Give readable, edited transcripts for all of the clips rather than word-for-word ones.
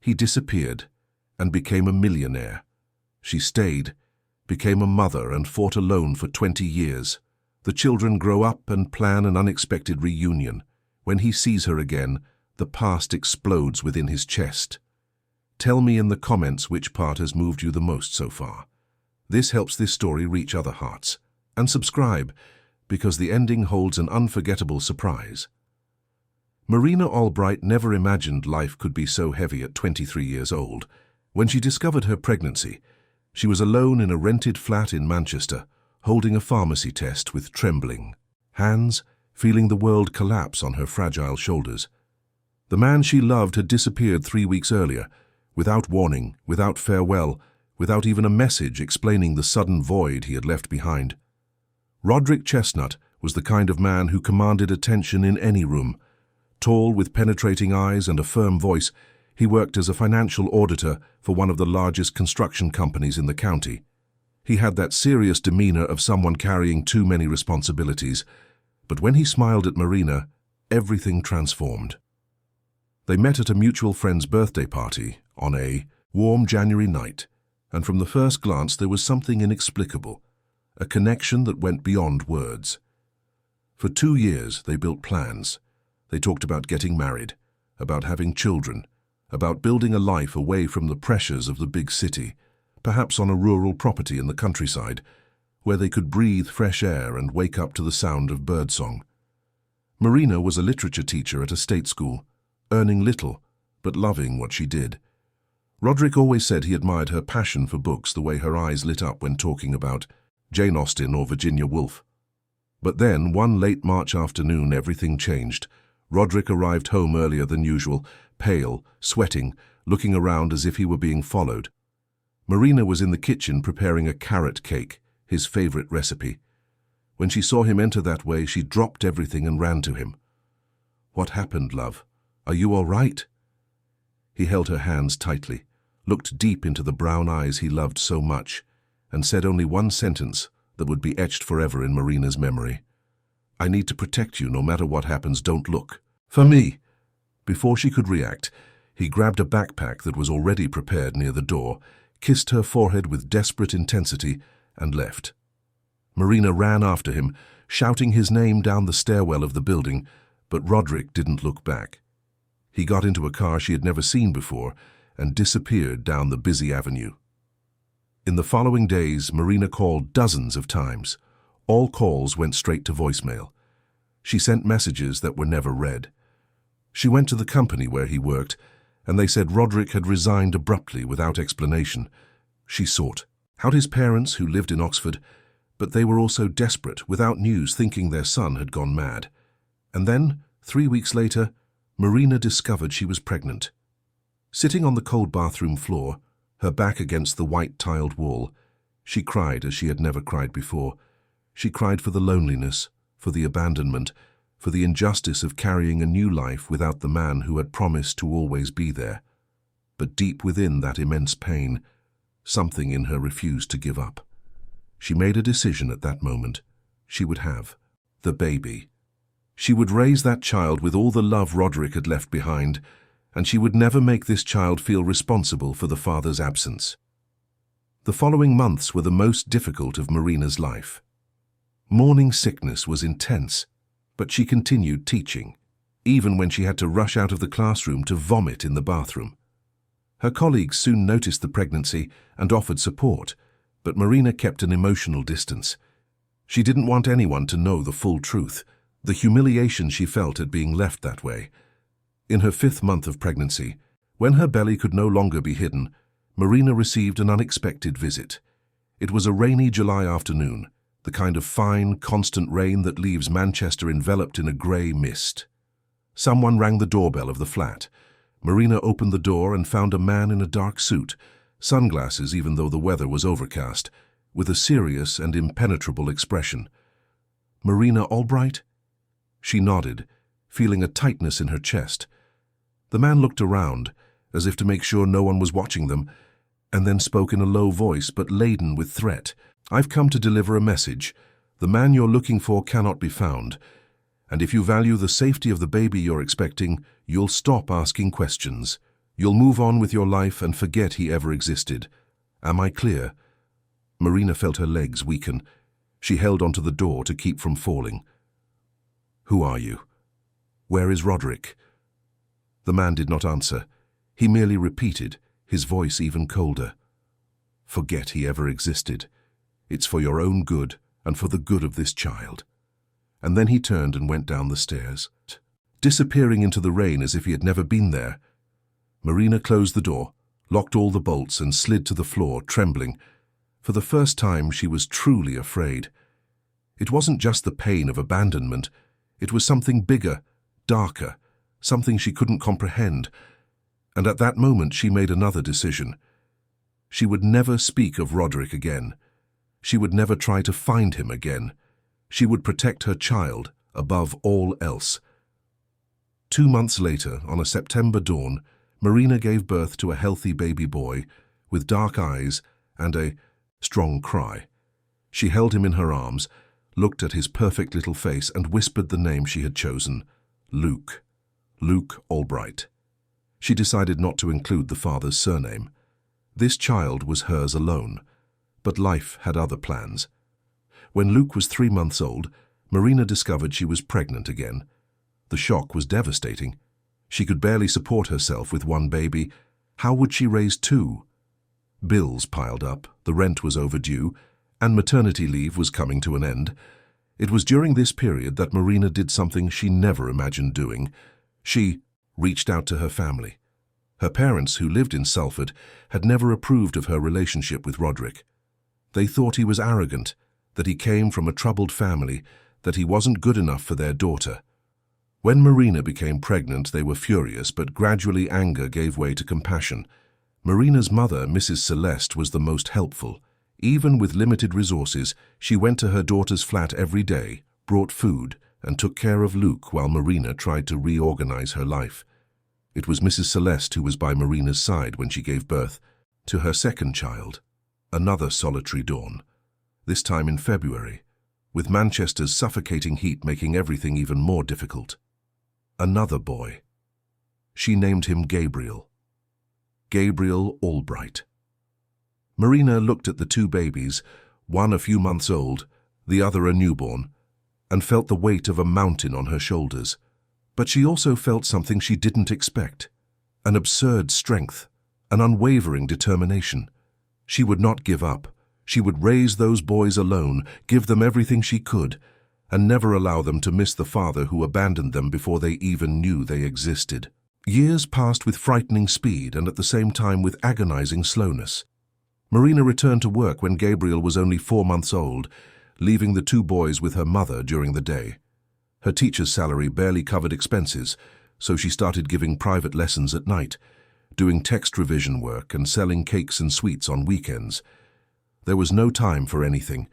He disappeared and became a millionaire. She stayed, became a mother and fought alone for 20 years. The children grow up and plan an unexpected reunion. When he sees her again, the past explodes within his chest. Tell me in the comments which part has moved you the most so far. This helps this story reach other hearts. And subscribe, because the ending holds an unforgettable surprise. Marina Albright never imagined life could be so heavy at 23 years old. When she discovered her pregnancy, she was alone in a rented flat in Manchester, holding a pharmacy test with trembling hands, feeling the world collapse on her fragile shoulders. The man she loved had disappeared 3 weeks earlier, without warning, without farewell, without even a message explaining the sudden void he had left behind. Roderick Chestnut was the kind of man who commanded attention in any room. Tall, with penetrating eyes and a firm voice, he worked as a financial auditor for one of the largest construction companies in the county. He had that serious demeanor of someone carrying too many responsibilities, but when he smiled at Marina, everything transformed. They met at a mutual friend's birthday party on a warm January night, and from the first glance there was something inexplicable, a connection that went beyond words. For 2 years they built plans. They talked about getting married, about having children, about building a life away from the pressures of the big city, perhaps on a rural property in the countryside, where they could breathe fresh air and wake up to the sound of birdsong. Marina was a literature teacher at a state school, earning little, but loving what she did. Roderick always said he admired her passion for books, the way her eyes lit up when talking about Jane Austen or Virginia Woolf. But then, one late March afternoon, everything changed. Roderick arrived home earlier than usual, pale, sweating, looking around as if he were being followed. Marina was in the kitchen preparing a carrot cake, his favorite recipe. When she saw him enter that way, she dropped everything and ran to him. "What happened, love? Are you all right?" He held her hands tightly, looked deep into the brown eyes he loved so much, and said only one sentence that would be etched forever in Marina's memory. "I need to protect you no matter what happens. Don't look." "For me." Before she could react, he grabbed a backpack that was already prepared near the door, kissed her forehead with desperate intensity, and left. Marina ran after him, shouting his name down the stairwell of the building, but Roderick didn't look back. He got into a car she had never seen before and disappeared down the busy avenue. In the following days, Marina called dozens of times. All calls went straight to voicemail. She sent messages that were never read. She went to the company where he worked, and they said Roderick had resigned abruptly without explanation. She sought out his parents, who lived in Oxford, but they were also desperate, without news, thinking their son had gone mad. And then, 3 weeks later, Marina discovered she was pregnant. Sitting on the cold bathroom floor, her back against the white-tiled wall, she cried as she had never cried before. She cried for the loneliness, for the abandonment, for the injustice of carrying a new life without the man who had promised to always be there. But deep within that immense pain, something in her refused to give up. She made a decision at that moment. She would have the baby. She would raise that child with all the love Roderick had left behind, and she would never make this child feel responsible for the father's absence. The following months were the most difficult of Marina's life. Morning sickness was intense, but she continued teaching, even when she had to rush out of the classroom to vomit in the bathroom. Her colleagues soon noticed the pregnancy and offered support, but Marina kept an emotional distance. She didn't want anyone to know the full truth, the humiliation she felt at being left that way. In her 5th month of pregnancy, when her belly could no longer be hidden, Marina received an unexpected visit. It was a rainy July afternoon, the kind of fine, constant rain that leaves Manchester enveloped in a grey mist. Someone rang the doorbell of the flat. Marina opened the door and found a man in a dark suit, sunglasses even though the weather was overcast, with a serious and impenetrable expression. "Marina Albright?" She nodded, feeling a tightness in her chest. The man looked around, as if to make sure no one was watching them, and then spoke in a low voice but laden with threat. "I've come to deliver a message. The man you're looking for cannot be found, and if you value the safety of the baby you're expecting, you'll stop asking questions. You'll move on with your life and forget he ever existed. Am I clear?" Marina felt her legs weaken. She held onto the door to keep from falling. "Who are you? Where is Roderick?" The man did not answer. He merely repeated, his voice even colder. "Forget he ever existed. It's for your own good and for the good of this child." And then he turned and went down the stairs, disappearing into the rain as if he had never been there. Marina closed the door, locked all the bolts, and slid to the floor, trembling. For the first time, she was truly afraid. It wasn't just the pain of abandonment. It was something bigger, darker, something she couldn't comprehend. And at that moment, she made another decision. She would never speak of Roderick again. She would never try to find him again. She would protect her child above all else. 2 months later, on a September dawn, Marina gave birth to a healthy baby boy with dark eyes and a strong cry. She held him in her arms, looked at his perfect little face, and whispered the name she had chosen, Luke. Luke Albright. She decided not to include the father's surname. This child was hers alone, but life had other plans. When Luke was 3 months old, Marina discovered she was pregnant again. The shock was devastating. She could barely support herself with one baby. How would she raise 2? Bills piled up, the rent was overdue, and maternity leave was coming to an end. It was during this period that Marina did something she never imagined doing. She reached out to her family. Her parents, who lived in Salford, had never approved of her relationship with Roderick. They thought he was arrogant, that he came from a troubled family, that he wasn't good enough for their daughter. When Marina became pregnant, they were furious, but gradually anger gave way to compassion. Marina's mother, Mrs. Celeste, was the most helpful. Even with limited resources, she went to her daughter's flat every day, brought food, and took care of Luke while Marina tried to reorganize her life. It was Mrs. Celeste who was by Marina's side when she gave birth to her second child. Another solitary dawn, this time in February, with Manchester's suffocating heat making everything even more difficult. Another boy. She named him Gabriel. Gabriel Albright. Marina looked at the 2 babies, one a few months old, the other a newborn, and felt the weight of a mountain on her shoulders. But she also felt something she didn't expect, an absurd strength, an unwavering determination. She would not give up. She would raise those boys alone, give them everything she could, and never allow them to miss the father who abandoned them before they even knew they existed. Years passed with frightening speed and at the same time with agonizing slowness. Marina returned to work when Gabriel was only 4 months old, leaving the 2 boys with her mother during the day. Her teacher's salary barely covered expenses, so she started giving private lessons at night, doing text revision work and selling cakes and sweets on weekends. There was no time for anything,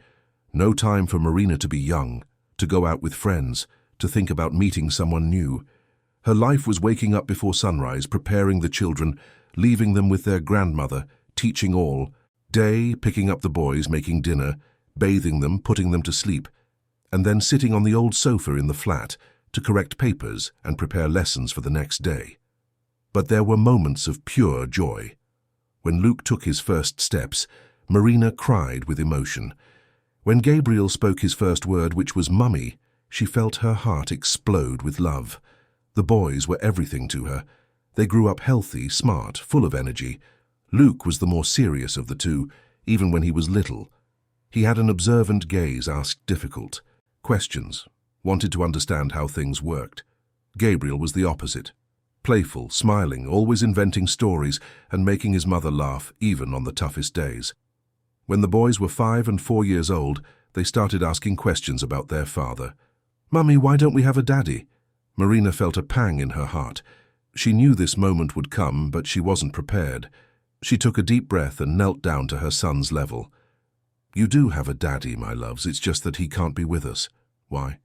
no time for Marina to be young, to go out with friends, to think about meeting someone new. Her life was waking up before sunrise, preparing the children, leaving them with their grandmother, teaching all, day picking up the boys, making dinner, bathing them, putting them to sleep, and then sitting on the old sofa in the flat to correct papers and prepare lessons for the next day. But there were moments of pure joy. When Luke took his first steps, Marina cried with emotion. When Gabriel spoke his first word, which was "Mummy," she felt her heart explode with love. The boys were everything to her. They grew up healthy, smart, full of energy. Luke was the more serious of the 2, even when he was little. He had an observant gaze, asked difficult questions, wanted to understand how things worked. Gabriel was the opposite. Playful, smiling, always inventing stories and making his mother laugh, even on the toughest days. When the boys were 5 and 4 years old, they started asking questions about their father. "Mummy, why don't we have a daddy?" Marina felt a pang in her heart. She knew this moment would come, but she wasn't prepared. She took a deep breath and knelt down to her son's level. "You do have a daddy, my loves, it's just that he can't be with us." "Why?"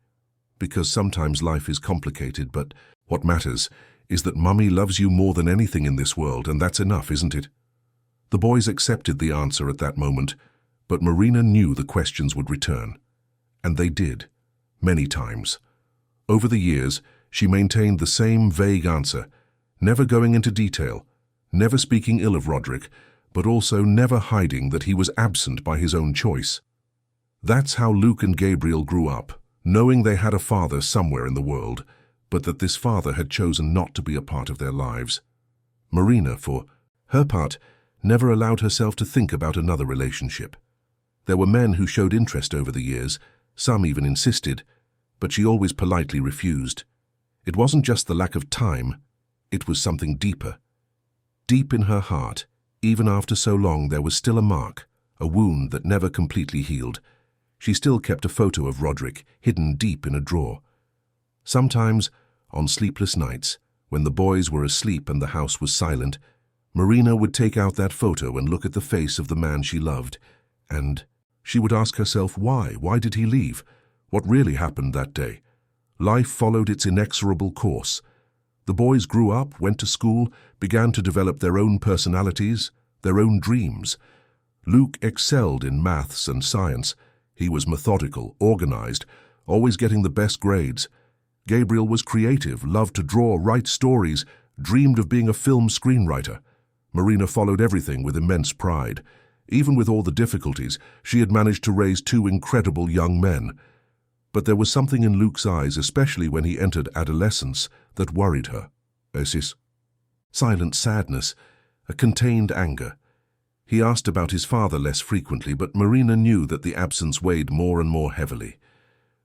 "Because sometimes life is complicated, but what matters is that Mummy loves you more than anything in this world, and that's enough, isn't it?" The boys accepted the answer at that moment, but Marina knew the questions would return. And they did, many times. Over the years, she maintained the same vague answer, never going into detail, never speaking ill of Roderick, but also never hiding that he was absent by his own choice. That's how Luke and Gabriel grew up, knowing they had a father somewhere in the world, but that this father had chosen not to be a part of their lives. Marina, for her part, never allowed herself to think about another relationship. There were men who showed interest over the years, some even insisted, but she always politely refused. It wasn't just the lack of time, it was something deeper. Deep in her heart, even after so long, there was still a mark, a wound that never completely healed. She still kept a photo of Roderick hidden deep in a drawer. Sometimes, on sleepless nights, when the boys were asleep and the house was silent, Marina would take out that photo and look at the face of the man she loved, and she would ask herself why. Why did he leave? What really happened that day? Life followed its inexorable course. The boys grew up, went to school, began to develop their own personalities, their own dreams. Luke excelled in maths and science. He was methodical, organized, always getting the best grades. Gabriel was creative, loved to draw, write stories, dreamed of being a film screenwriter. Marina followed everything with immense pride. Even with all the difficulties, she had managed to raise two incredible young men. But there was something in Luke's eyes, especially when he entered adolescence, that worried her. Silent sadness, a contained anger. He asked about his father less frequently, but Marina knew that the absence weighed more and more heavily.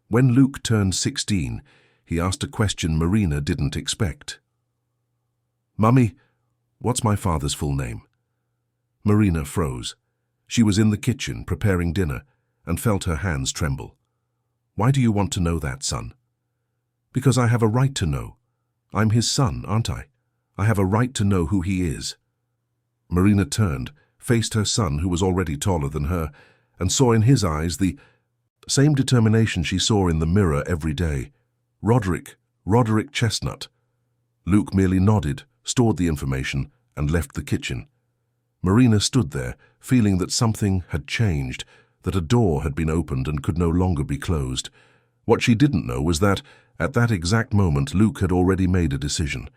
When Luke turned 16, he asked a question Marina didn't expect. "Mummy, what's my father's full name?" Marina froze. She was in the kitchen preparing dinner and felt her hands tremble. "Why do you want to know that, son?" "Because I have a right to know. I'm his son, aren't I? I have a right to know who he is." Marina turned, faced her son, who was already taller than her, and saw in his eyes the same determination she saw in the mirror every day. Roderick Chestnut. Luke merely nodded, stored the information, and left the kitchen. Marina stood there, feeling that something had changed, that a door had been opened and could no longer be closed. What she didn't know was that, at that exact moment, Luke had already made a decision.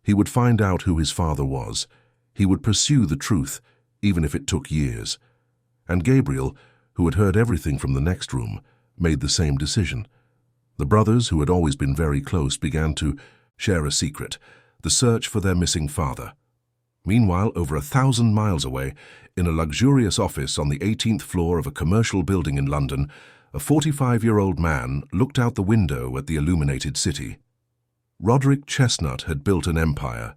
He would find out who his father was. He would pursue the truth, even if it took years. And Gabriel, who had heard everything from the next room, made the same decision. The brothers, who had always been very close, began to share a secret, the search for their missing father. Meanwhile, over 1,000 miles away, in a luxurious office on the 18th floor of a commercial building in London, a 45-year-old man looked out the window at the illuminated city. Roderick Chestnut had built an empire.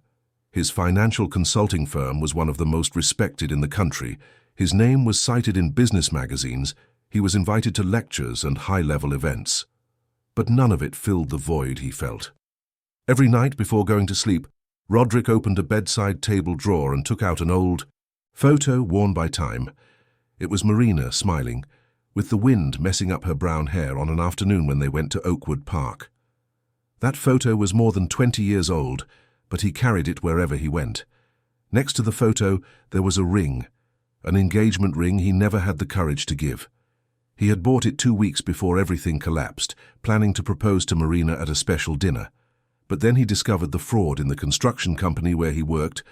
His financial consulting firm was one of the most respected in the country. His name was cited in business magazines. He was invited to lectures and high-level events. But none of it filled the void he felt. Every night before going to sleep, Roderick opened a bedside table drawer and took out an old photo worn by time. It was Marina smiling, with the wind messing up her brown hair on an afternoon when they went to Oakwood Park. That photo was more than 20 years old, but he carried it wherever he went. Next to the photo, there was a ring, an engagement ring he never had the courage to give. He had bought it 2 weeks before everything collapsed, planning to propose to Marina at a special dinner. But then he discovered the fraud in the construction company where he worked,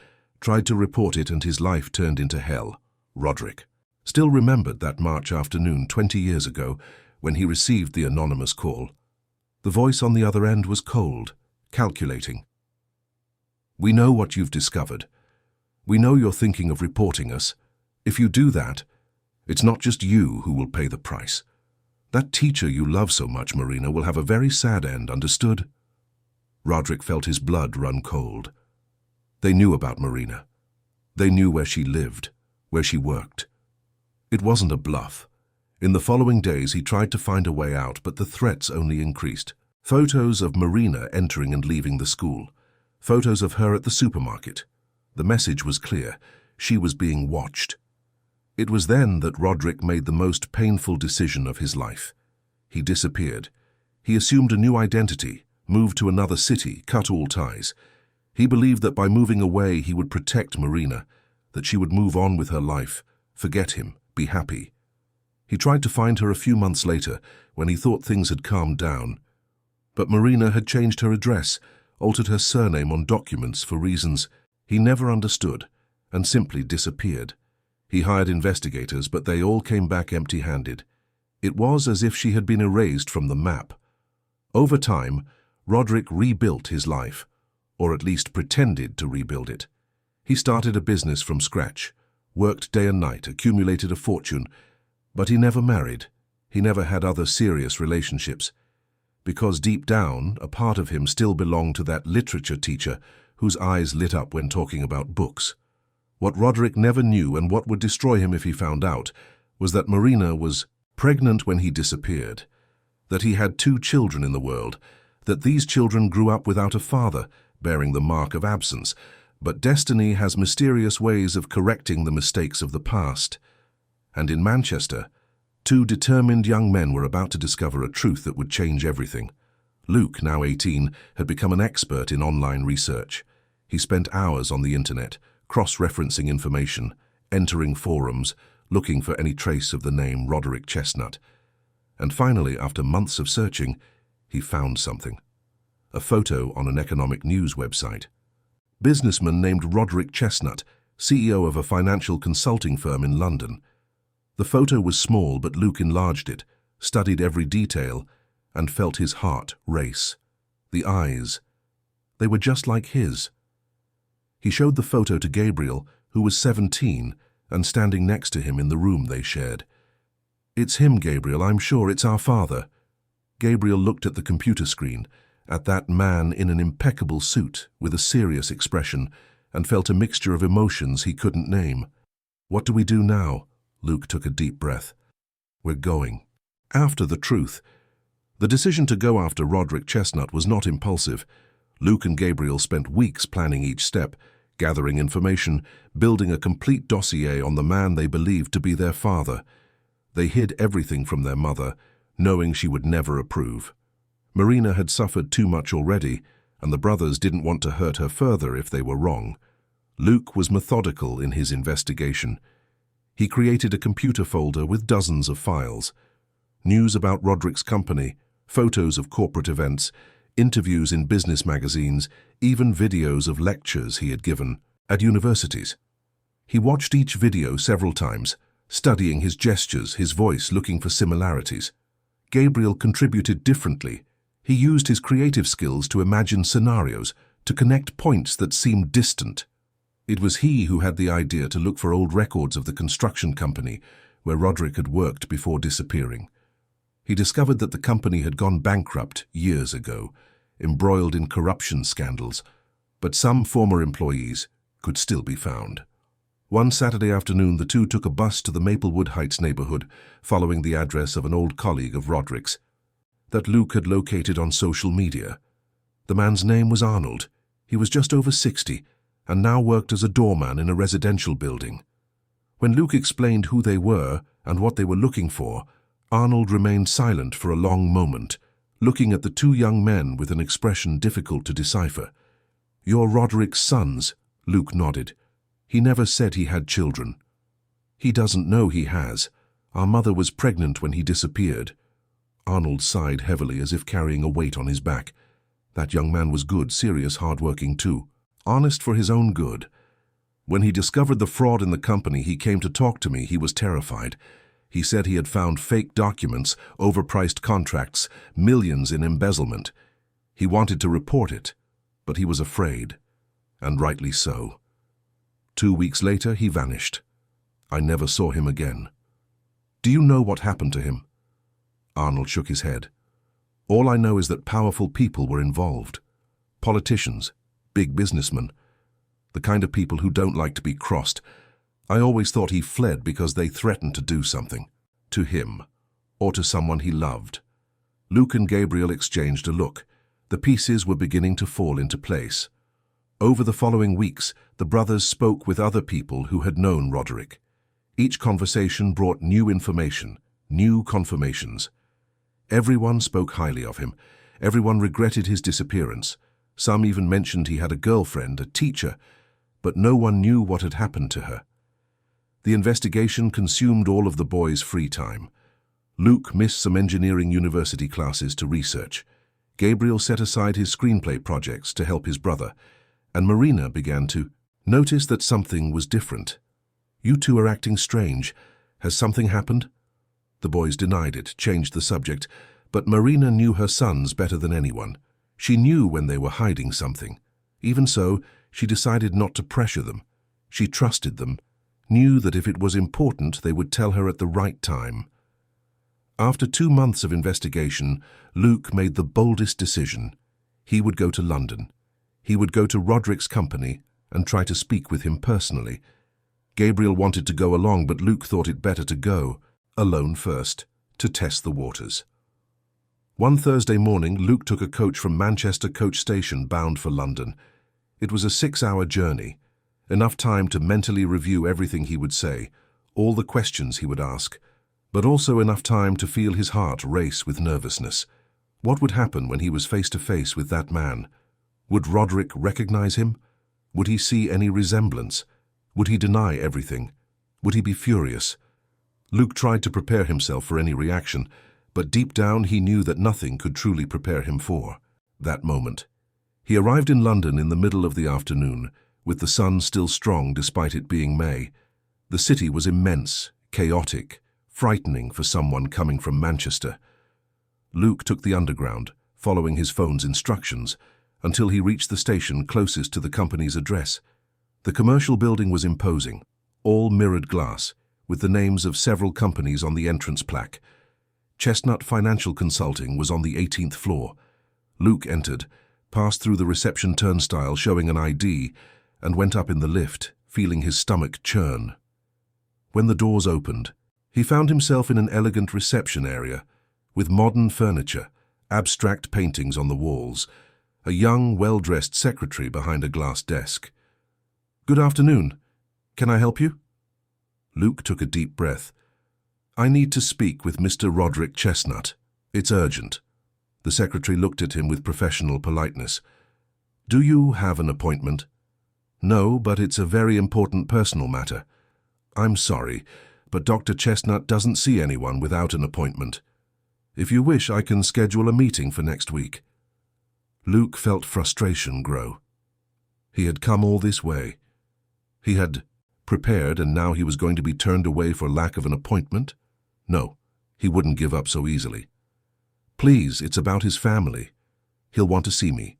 tried to report it, and his life turned into hell. Roderick still remembered that March afternoon 20 years ago when he received the anonymous call. The voice on the other end was cold, calculating. "We know what you've discovered. We know you're thinking of reporting us. If you do that, it's not just you who will pay the price. That teacher you love so much, Marina, will have a very sad end, understood?" Roderick felt his blood run cold. They knew about Marina. They knew where she lived, where she worked. It wasn't a bluff. In the following days, he tried to find a way out, but the threats only increased. Photos of Marina entering and leaving the school. Photos of her at the supermarket. The message was clear. She was being watched. It was then that Roderick made the most painful decision of his life. He disappeared. He assumed a new identity, moved to another city, cut all ties. He believed that by moving away he would protect Marina, that she would move on with her life, forget him, be happy. He tried to find her a few months later, when he thought things had calmed down. But Marina had changed her address, altered her surname on documents for reasons He never understood and simply disappeared. He hired investigators, but they all came back empty-handed. It was as if she had been erased from the map. Over time, Roderick rebuilt his life, or at least pretended to rebuild it. He started a business from scratch, worked day and night, accumulated a fortune, but he never married. He never had other serious relationships. Because deep down, a part of him still belonged to that literature teacher whose eyes lit up when talking about books. What Roderick never knew, and what would destroy him if he found out, was that Marina was pregnant when he disappeared, that he had 2 children in the world, that these children grew up without a father, bearing the mark of absence. But destiny has mysterious ways of correcting the mistakes of the past. And in Manchester, 2 determined young men were about to discover a truth that would change everything. Luke, now 18, had become an expert in online research. He spent hours on the internet, cross-referencing information, entering forums, looking for any trace of the name Roderick Chestnut. And finally, after months of searching, he found something. A photo on an economic news website. Businessman named Roderick Chestnut, CEO of a financial consulting firm in London. The photo was small, but Luke enlarged it, studied every detail, and felt his heart race. The eyes, they were just like his. He showed the photo to Gabriel, who was 17, and standing next to him in the room they shared. "It's him, Gabriel, I'm sure it's our father." Gabriel looked at the computer screen, at that man in an impeccable suit with a serious expression, and felt a mixture of emotions he couldn't name. "What do we do now?" Luke took a deep breath. "We're going after the truth." The decision to go after Roderick Chestnut was not impulsive. Luke and Gabriel spent weeks planning each step, gathering information, building a complete dossier on the man they believed to be their father. They hid everything from their mother, knowing she would never approve. Marina had suffered too much already, and the brothers didn't want to hurt her further if they were wrong. Luke was methodical in his investigation. He created a computer folder with dozens of files. News about Roderick's company, photos of corporate events, interviews in business magazines, even videos of lectures he had given at universities. He watched each video several times, studying his gestures, his voice, looking for similarities. Gabriel contributed differently. He used his creative skills to imagine scenarios, to connect points that seemed distant. It was he who had the idea to look for old records of the construction company where Roderick had worked before disappearing. He discovered that the company had gone bankrupt years ago, embroiled in corruption scandals, but some former employees could still be found. One Saturday afternoon, the two took a bus to the Maplewood Heights neighborhood, following the address of an old colleague of Roderick's that Luke had located on social media. The man's name was Arnold. He was just over 60 and now worked as a doorman in a residential building. When Luke explained who they were and what they were looking for, Arnold remained silent for a long moment, looking at the 2 young men with an expression difficult to decipher. "You're Roderick's sons," Luke nodded. "He never said he had children." "He doesn't know he has. Our mother was pregnant when he disappeared." Arnold sighed heavily, as if carrying a weight on his back. That young man was good, serious, hard-working too. Honest for his own good. When he discovered the fraud in the company, he came to talk to me. He was terrified. He said he had found fake documents, overpriced contracts, millions in embezzlement. He wanted to report it, but he was afraid, and rightly so. 2 weeks later, he vanished. I never saw him again. Do you know what happened to him? Arnold shook his head. All I know is that powerful people were involved. Politicians, big businessmen, the kind of people who don't like to be crossed. I always thought he fled because they threatened to do something, to him, or to someone he loved. Luke and Gabriel exchanged a look. The pieces were beginning to fall into place. Over the following weeks, the brothers spoke with other people who had known Roderick. Each conversation brought new information, new confirmations. Everyone spoke highly of him. Everyone regretted his disappearance. Some even mentioned he had a girlfriend, a teacher, but no one knew what had happened to her. The investigation consumed all of the boys' free time. Luke missed some engineering university classes to research. Gabriel set aside his screenplay projects to help his brother, and Marina began to Notice that something was different. You two are acting strange. Has something happened? The boys denied it, changed the subject, but Marina knew her sons better than anyone. She knew when they were hiding something. Even so, she decided not to pressure them. She trusted them, knew that if it was important, they would tell her at the right time. After 2 months of investigation, Luke made the boldest decision. He would go to London. He would go to Roderick's company and try to speak with him personally. Gabriel wanted to go along, but Luke thought it better to go, alone first, to test the waters. One Thursday morning, Luke took a coach from Manchester Coach Station bound for London. It was a 6-hour journey, enough time to mentally review everything he would say, all the questions he would ask, but also enough time to feel his heart race with nervousness. What would happen when he was face to face with that man? Would Roderick recognize him? Would he see any resemblance? Would he deny everything? Would he be furious? Luke tried to prepare himself for any reaction, but deep down he knew that nothing could truly prepare him for that moment. He arrived in London in the middle of the afternoon, with the sun still strong despite it being May. The city was immense, chaotic, frightening for someone coming from Manchester. Luke took the underground, following his phone's instructions, until he reached the station closest to the company's address. The commercial building was imposing, all mirrored glass, with the names of several companies on the entrance plaque. Chestnut Financial Consulting was on the 18th floor. Luke entered, passed through the reception turnstile showing an ID, and went up in the lift, feeling his stomach churn. When the doors opened, he found himself in an elegant reception area, with modern furniture, abstract paintings on the walls, a young, well-dressed secretary behind a glass desk. "Good afternoon. Can I help you?" Luke took a deep breath. "I need to speak with Mr. Roderick Chestnut. It's urgent." The secretary looked at him with professional politeness. "Do you have an appointment?" "No, but it's a very important personal matter." "I'm sorry, but Dr. Chestnut doesn't see anyone without an appointment. If you wish, I can schedule a meeting for next week." Luke felt frustration grow. He had come all this way. He had prepared, and now he was going to be turned away for lack of an appointment? No, he wouldn't give up so easily. "Please, it's about his family. He'll want to see me."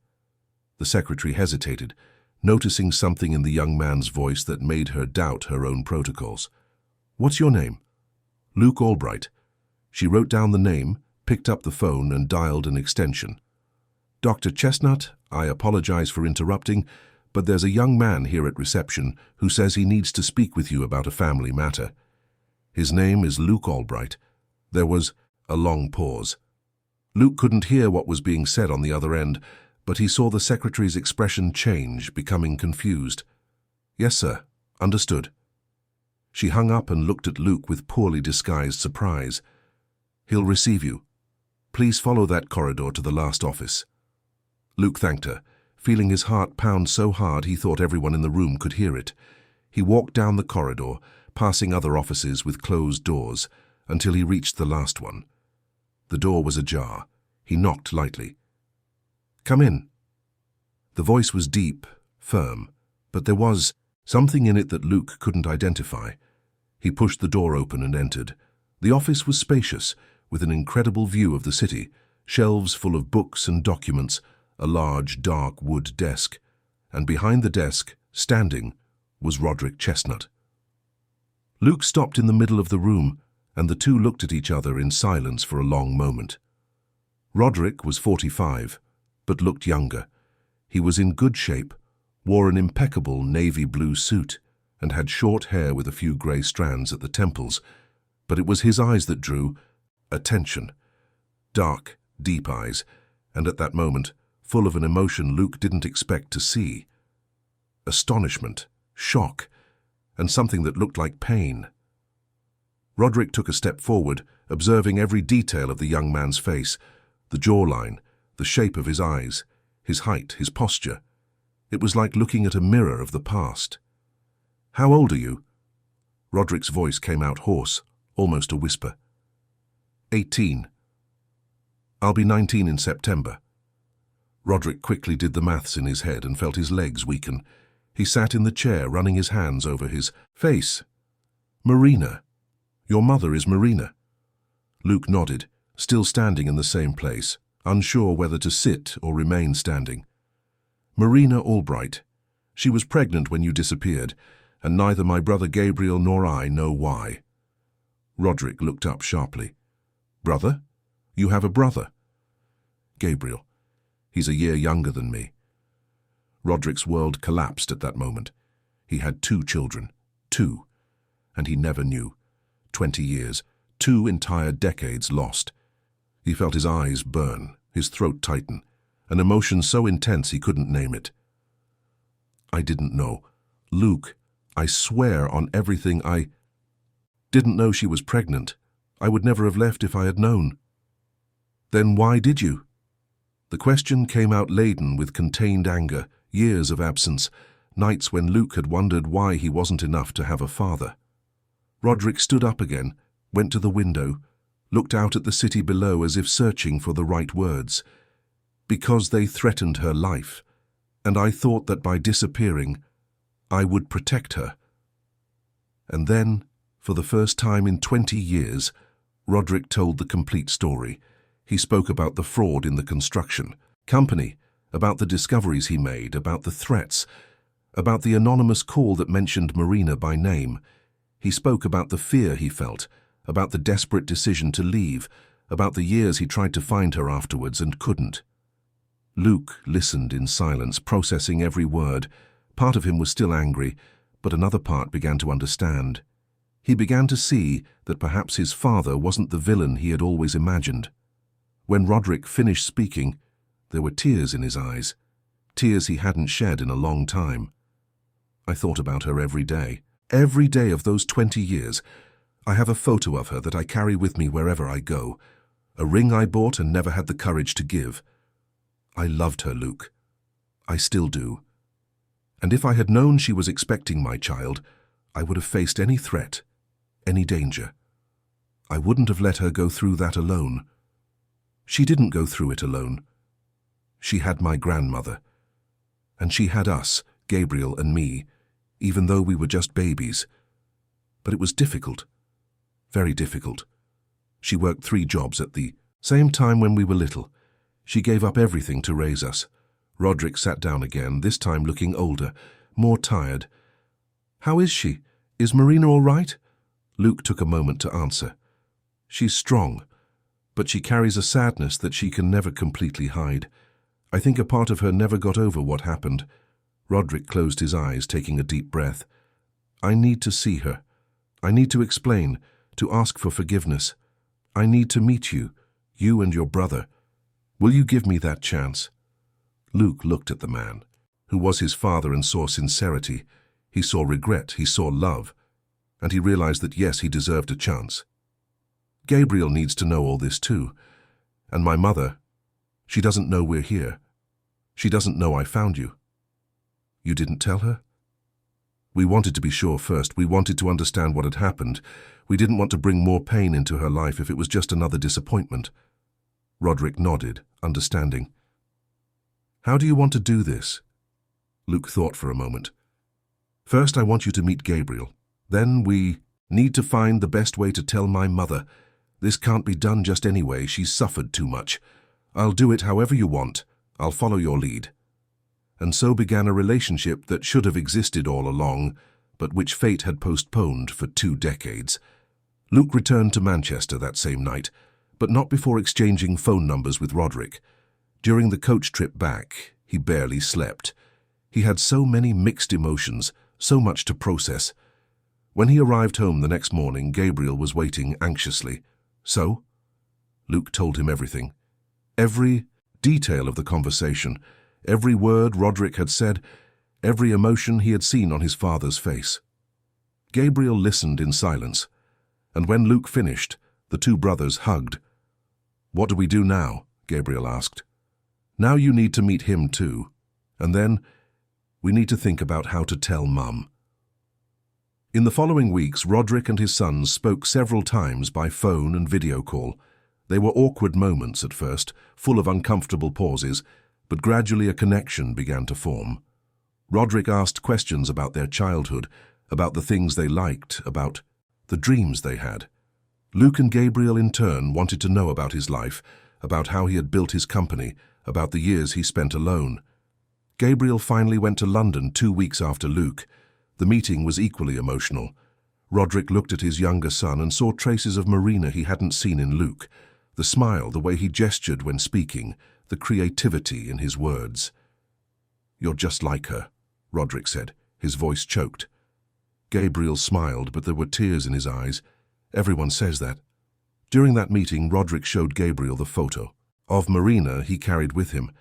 The secretary hesitated, noticing something in the young man's voice that made her doubt her own protocols. "What's your name?" "Luke Albright." She wrote down the name, picked up the phone, and dialed an extension. "Dr. Chestnut, I apologize for interrupting, but there's a young man here at reception who says he needs to speak with you about a family matter. His name is Luke Albright." There was a long pause. Luke couldn't hear what was being said on the other end, but he saw the secretary's expression change, becoming confused. "Yes, sir. Understood." She hung up and looked at Luke with poorly disguised surprise. "He'll receive you. Please follow that corridor to the last office." Luke thanked her, feeling his heart pound so hard he thought everyone in the room could hear it. He walked down the corridor, passing other offices with closed doors, until he reached the last one. The door was ajar. He knocked lightly. "Come in." The voice was deep, firm, but there was something in it that Luke couldn't identify. He pushed the door open and entered. The office was spacious, with an incredible view of the city, shelves full of books and documents, a large, dark wood desk, and behind the desk, standing, was Roderick Chestnut. Luke stopped in the middle of the room, and the two looked at each other in silence for a long moment. Roderick was 45, but looked younger. He was in good shape, wore an impeccable navy blue suit, and had short hair with a few grey strands at the temples, but it was his eyes that drew attention. Dark, deep eyes, and at that moment, full of an emotion Luke didn't expect to see. Astonishment, shock, and something that looked like pain. Roderick took a step forward, observing every detail of the young man's face, the jawline, the shape of his eyes, his height, his posture. It was like looking at a mirror of the past. "How old are you?" Roderick's voice came out hoarse, almost a whisper. 18. "I'll be 19 in September." Roderick quickly did the maths in his head and felt his legs weaken. He sat in the chair, running his hands over his face. "Marina. Your mother is Marina." Luke nodded, still standing in the same place, unsure whether to sit or remain standing. "Marina Albright. She was pregnant when you disappeared, and neither my brother Gabriel nor I know why." Roderick looked up sharply. "Brother? You have a brother?" "Gabriel. He's a year younger than me." Roderick's world collapsed at that moment. He had 2 children. 2. And he never knew. 20 years. 2 entire decades lost. He felt his eyes burn, his throat tighten, an emotion so intense he couldn't name it. "I didn't know. Luke, I swear on everything I didn't know she was pregnant. I would never have left if I had known." "Then why did you?" The question came out laden with contained anger, years of absence, nights when Luke had wondered why he wasn't enough to have a father. Roderick stood up again, went to the window, looked out at the city below as if searching for the right words. "Because they threatened her life, and I thought that by disappearing, I would protect her." And then, for the first time in 20 years, Roderick told the complete story. He spoke about the fraud in the construction company, about the discoveries he made, about the threats, about the anonymous call that mentioned Marina by name. He spoke about the fear he felt, about the desperate decision to leave, about the years he tried to find her afterwards and couldn't. Luke listened in silence, processing every word. Part of him was still angry, but another part began to understand. He began to see that perhaps his father wasn't the villain he had always imagined. When Roderick finished speaking, there were tears in his eyes, tears he hadn't shed in a long time. "I thought about her every day of those 20 years. I have a photo of her that I carry with me wherever I go, a ring I bought and never had the courage to give. I loved her, Luke. I still do. And if I had known she was expecting my child, I would have faced any threat, any danger. I wouldn't have let her go through that alone. She didn't go through it alone. She had my grandmother. And she had us, Gabriel and me, even though we were just babies. But it was difficult. Very difficult. She worked 3 jobs at the same time when we were little. She gave up everything to raise us." Roderick sat down again, this time looking older, more tired. "How is she? Is Marina all right?" Luke took a moment to answer. "She's strong, but she carries a sadness that she can never completely hide. I think a part of her never got over what happened." Roderick closed his eyes, taking a deep breath. "I need to see her. I need to explain, to ask for forgiveness. I need to meet you, you and your brother. Will you give me that chance?" Luke looked at the man, who was his father, and saw sincerity. He saw regret, he saw love, and he realized that yes, he deserved a chance. "Gabriel needs to know all this too. And my mother, she doesn't know we're here. She doesn't know I found you." "You didn't tell her?" "We wanted to be sure first. We wanted to understand what had happened. We didn't want to bring more pain into her life if it was just another disappointment." Roderick nodded, understanding. "How do you want to do this?" Luke thought for a moment. "First, I want you to meet Gabriel. Then we need to find the best way to tell my mother. This can't be done just anyway. She's suffered too much. I'll do it however you want. I'll follow your lead." And so began a relationship that should have existed all along, but which fate had postponed for 2 decades. Luke returned to Manchester that same night, but not before exchanging phone numbers with Roderick. During the coach trip back, he barely slept. He had so many mixed emotions, so much to process. When he arrived home the next morning, Gabriel was waiting anxiously. "So?" Luke told him everything. Every detail of the conversation, every word Roderick had said, every emotion he had seen on his father's face. Gabriel listened in silence, and when Luke finished, the 2 brothers hugged. "What do we do now?" Gabriel asked. "Now you need to meet him too, and then we need to think about how to tell Mum." In the following weeks, Roderick and his sons spoke several times by phone and video call. They were awkward moments at first, full of uncomfortable pauses, but gradually a connection began to form. Roderick asked questions about their childhood, about the things they liked, about the dreams they had. Luke and Gabriel, in turn, wanted to know about his life, about how he had built his company, about the years he spent alone. Gabriel finally went to London 2 weeks after Luke. The meeting was equally emotional. Roderick looked at his younger son and saw traces of Marina he hadn't seen in Luke. The smile, the way he gestured when speaking, the creativity in his words. "You're just like her," Roderick said, his voice choked. Gabriel smiled, but there were tears in his eyes. Everyone says that. During that meeting, Roderick showed Gabriel the photo of Marina he carried with him.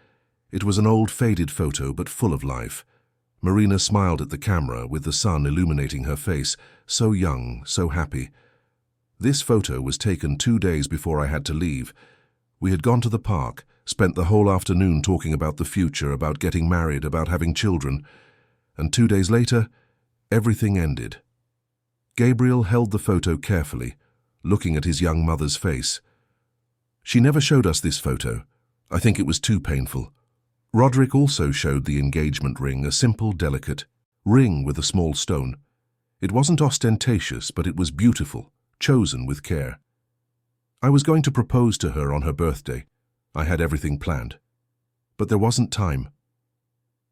It was an old, faded photo, but full of life. Marina smiled at the camera, with the sun illuminating her face, so young, so happy. This photo was taken 2 days before I had to leave. We had gone to the park, spent the whole afternoon talking about the future, about getting married, about having children. And 2 days later, everything ended. Gabriel held the photo carefully, looking at his young mother's face. She never showed us this photo. I think it was too painful. Roderick also showed the engagement ring, a simple, delicate ring with a small stone. It wasn't ostentatious, but it was beautiful, chosen with care. I was going to propose to her on her birthday. I had everything planned. But there wasn't time.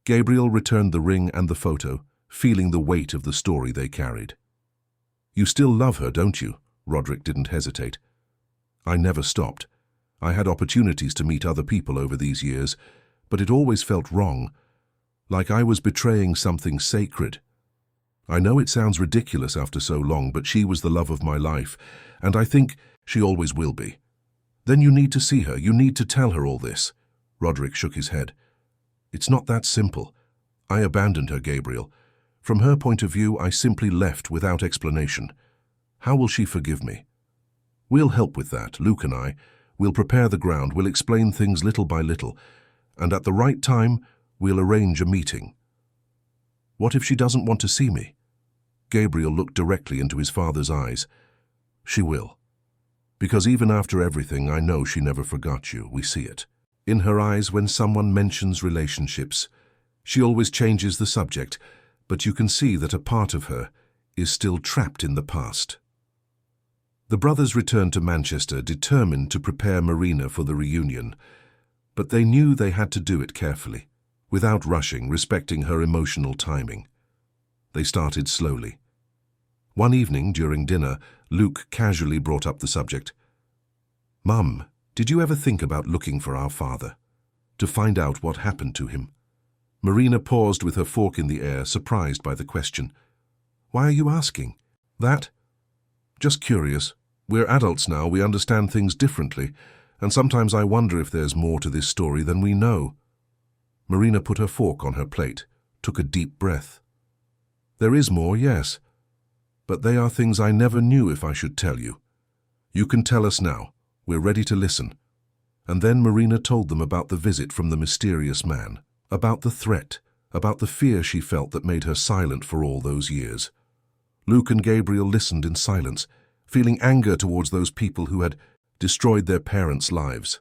Gabriel returned the ring and the photo, feeling the weight of the story they carried. "You still love her, don't you?" Roderick didn't hesitate. "I never stopped. I had opportunities to meet other people over these years, but it always felt wrong, like I was betraying something sacred. I know it sounds ridiculous after so long, but she was the love of my life, and I think she always will be." "Then you need to see her. You need to tell her all this." Roderick shook his head. "It's not that simple. I abandoned her, Gabriel. From her point of view, I simply left without explanation. How will she forgive me?" "We'll help with that, Luke and I. We'll prepare the ground, we'll explain things little by little, and at the right time, we'll arrange a meeting." "What if she doesn't want to see me?" Gabriel looked directly into his father's eyes. "She will. Because even after everything, I know she never forgot you. We see it in her eyes when someone mentions relationships. She always changes the subject, but you can see that a part of her is still trapped in the past." The brothers returned to Manchester, determined to prepare Marina for the reunion. But they knew they had to do it carefully, without rushing, respecting her emotional timing. They started slowly. One evening, during dinner, Luke casually brought up the subject. "Mum, did you ever think about looking for our father, to find out what happened to him?" Marina paused with her fork in the air, surprised by the question. "Why are you asking?" "That? Just curious. We're adults now, we understand things differently, and sometimes I wonder if there's more to this story than we know." Marina put her fork on her plate, took a deep breath. "There is more, yes. But they are things I never knew if I should tell you. You can tell us now. We're ready to listen." And then Marina told them about the visit from the mysterious man, about the threat, about the fear she felt that made her silent for all those years. Luke and Gabriel listened in silence, feeling anger towards those people who had destroyed their parents' lives.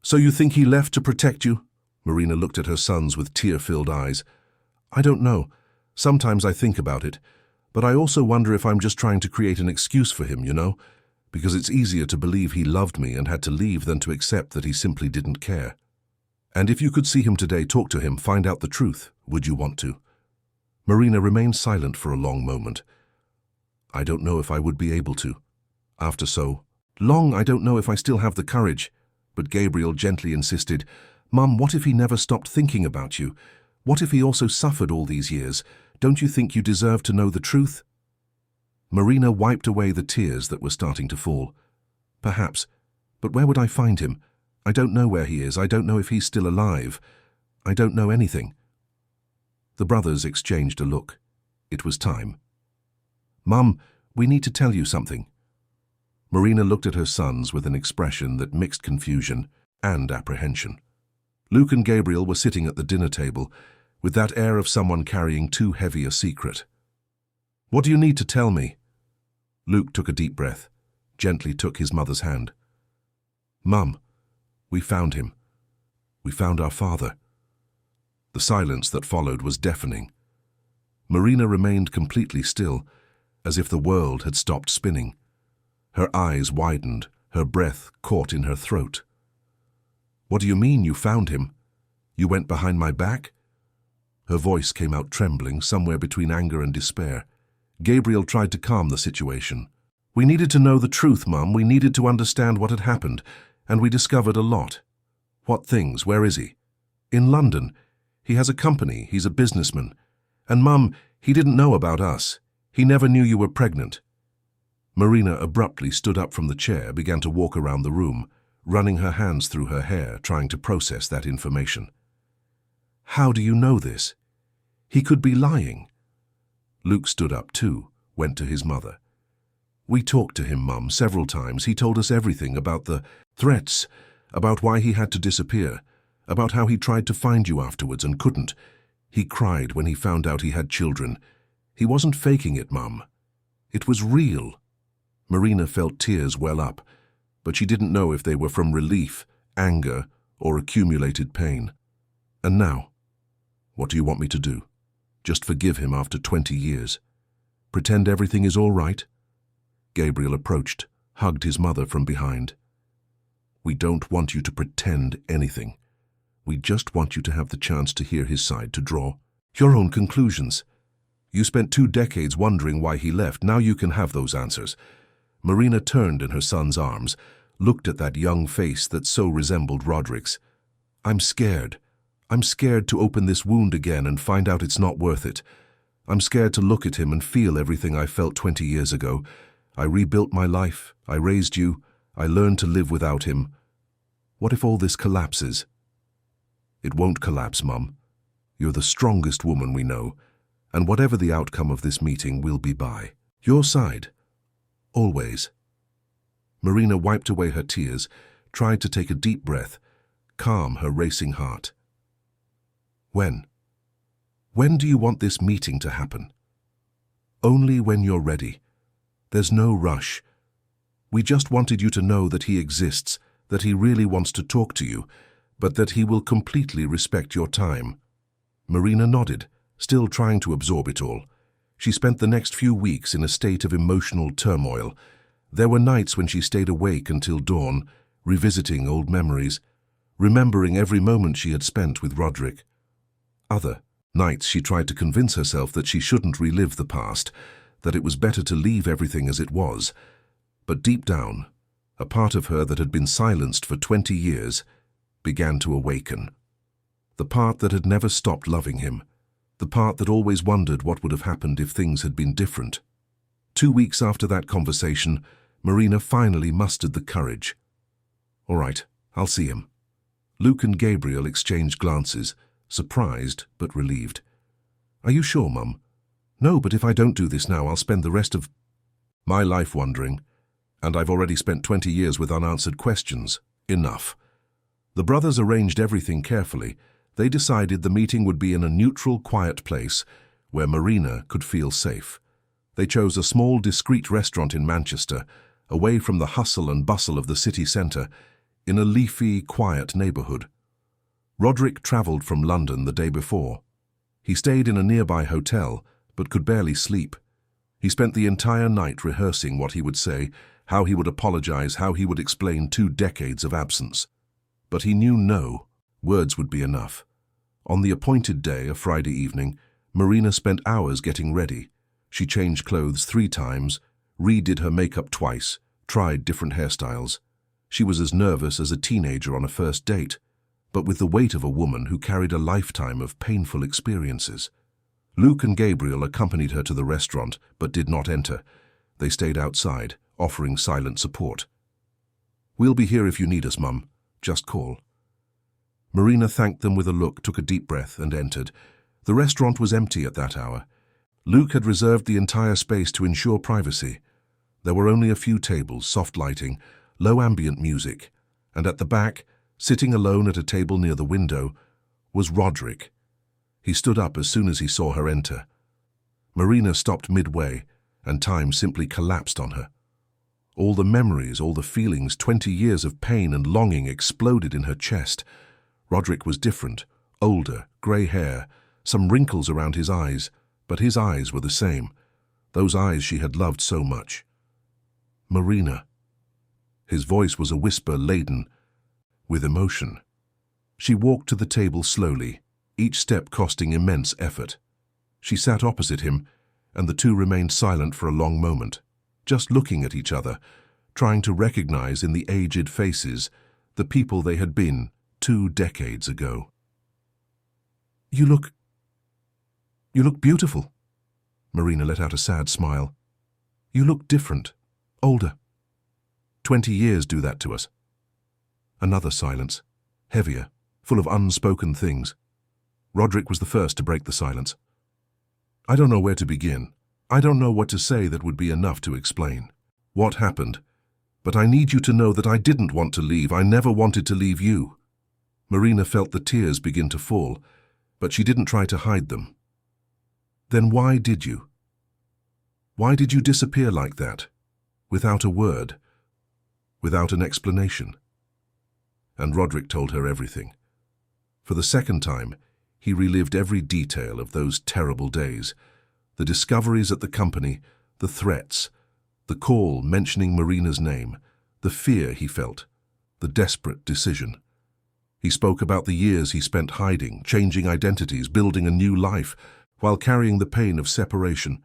"So you think he left to protect you?" Marina looked at her sons with tear-filled eyes. "I don't know. Sometimes I think about it. But I also wonder if I'm just trying to create an excuse for him, you know? Because it's easier to believe he loved me and had to leave than to accept that he simply didn't care. And if you could see him today, talk to him, find out the truth, would you want to?" Marina remained silent for a long moment. "I don't know if I would be able to. After so long, I don't know if I still have the courage." But Gabriel gently insisted, "Mum, what if he never stopped thinking about you? What if he also suffered all these years? Don't you think you deserve to know the truth?" Marina wiped away the tears that were starting to fall. "Perhaps. But where would I find him? I don't know where he is. I don't know if he's still alive. I don't know anything." The brothers exchanged a look. It was time. "Mum, we need to tell you something." Marina looked at her sons with an expression that mixed confusion and apprehension. Luke and Gabriel were sitting at the dinner table, with that air of someone carrying too heavy a secret. "What do you need to tell me?" Luke took a deep breath, gently took his mother's hand. "Mum, we found him. We found our father." The silence that followed was deafening. Marina remained completely still, as if the world had stopped spinning. Her eyes widened, her breath caught in her throat. "What do you mean you found him? You went behind my back?" Her voice came out trembling, somewhere between anger and despair. Gabriel tried to calm the situation. "We needed to know the truth, Mum. We needed to understand what had happened, and we discovered a lot." "What things? Where is he?" "In London. He has a company. He's a businessman. And, Mum, he didn't know about us. He never knew you were pregnant." Marina abruptly stood up from the chair, began to walk around the room, running her hands through her hair, trying to process that information. "How do you know this? He could be lying." Luke stood up too, went to his mother. "We talked to him, Mum, several times. He told us everything about the threats, about why he had to disappear, about how he tried to find you afterwards and couldn't. He cried when he found out he had children. He wasn't faking it, Mum. It was real." Marina felt tears well up, but she didn't know if they were from relief, anger, or accumulated pain. "And now? What do you want me to do? Just forgive him after 20 years? Pretend everything is all right?" Gabriel approached, hugged his mother from behind. "We don't want you to pretend anything. We just want you to have the chance to hear his side, to draw your own conclusions. You spent 2 decades wondering why he left. Now you can have those answers." Marina turned in her son's arms, looked at that young face that so resembled Roderick's. "I'm scared. I'm scared to open this wound again and find out it's not worth it. I'm scared to look at him and feel everything I felt 20 years ago. I rebuilt my life. I raised you. I learned to live without him. What if all this collapses?" "It won't collapse, Mum. You're the strongest woman we know, and whatever the outcome of this meeting, we'll be by your side. Always." Marina wiped away her tears, tried to take a deep breath, calm her racing heart. "When? When do you want this meeting to happen?" "Only when you're ready. There's no rush. We just wanted you to know that he exists, that he really wants to talk to you, but that he will completely respect your time." Marina nodded, still trying to absorb it all. She spent the next few weeks in a state of emotional turmoil. There were nights when she stayed awake until dawn, revisiting old memories, remembering every moment she had spent with Roderick. Other nights she tried to convince herself that she shouldn't relive the past, that it was better to leave everything as it was. But deep down, a part of her that had been silenced for 20 years began to awaken. The part that had never stopped loving him, the part that always wondered what would have happened if things had been different. 2 weeks after that conversation, Marina finally mustered the courage. "All right, I'll see him." Luke and Gabriel exchanged glances, surprised but relieved. "Are you sure, Mum?" "No, but if I don't do this now, I'll spend the rest of my life wondering, and I've already spent 20 years with unanswered questions. Enough." The brothers arranged everything carefully. They decided the meeting would be in a neutral, quiet place where Marina could feel safe. They chose a small, discreet restaurant in Manchester, away from the hustle and bustle of the city centre, in a leafy, quiet neighbourhood. Roderick travelled from London the day before. He stayed in a nearby hotel, but could barely sleep. He spent the entire night rehearsing what he would say, how he would apologise, how he would explain 2 decades of absence. But he knew no words would be enough. On the appointed day, a Friday evening, Marina spent hours getting ready. She changed clothes 3 times, redid her makeup twice, tried different hairstyles. She was as nervous as a teenager on a first date, but with the weight of a woman who carried a lifetime of painful experiences. Luke and Gabriel accompanied her to the restaurant, but did not enter. They stayed outside, offering silent support. "We'll be here if you need us, Mum. Just call." Marina thanked them with a look, took a deep breath, and entered. The restaurant was empty at that hour. Luke had reserved the entire space to ensure privacy. There were only a few tables, soft lighting, low ambient music, and at the back, sitting alone at a table near the window, was Roderick. He stood up as soon as he saw her enter. Marina stopped midway, and time simply collapsed on her. All the memories, all the feelings, 20 years of pain and longing exploded in her chest. Roderick was different, older, grey hair, some wrinkles around his eyes, but his eyes were the same, those eyes she had loved so much. Marina. His voice was a whisper laden with emotion. She walked to the table slowly, each step costing immense effort. She sat opposite him, and the two remained silent for a long moment, just looking at each other, trying to recognize in the aged faces the people they had been 2 decades ago. You look beautiful." Marina let out a sad smile. "You look different, older. 20 years do that to us." Another silence, heavier, full of unspoken things. Roderick was the first to break the silence. "I don't know where to begin. I don't know what to say that would be enough to explain what happened. But I need you to know that I didn't want to leave. I never wanted to leave you." Marina felt the tears begin to fall, but she didn't try to hide them. "Then why did you? Why did you disappear like that? Without a word? Without an explanation?" And Roderick told her everything. For the second time, he relived every detail of those terrible days, the discoveries at the company, the threats, the call mentioning Marina's name, the fear he felt, the desperate decision. He spoke about the years he spent hiding, changing identities, building a new life, while carrying the pain of separation.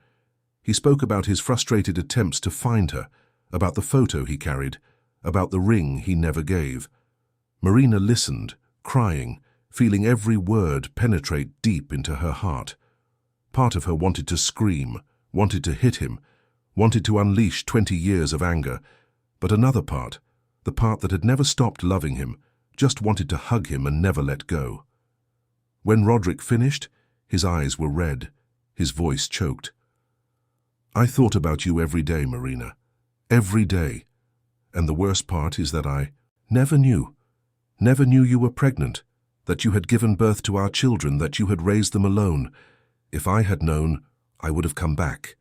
He spoke about his frustrated attempts to find her, about the photo he carried, about the ring he never gave. Marina listened, crying, feeling every word penetrate deep into her heart. Part of her wanted to scream, wanted to hit him, wanted to unleash 20 years of anger, but another part, the part that had never stopped loving him, just wanted to hug him and never let go. When Roderick finished, his eyes were red, his voice choked. "I thought about you every day, Marina. Every day. And the worst part is that I never knew you were pregnant, that you had given birth to our children, that you had raised them alone. If I had known, I would have come back.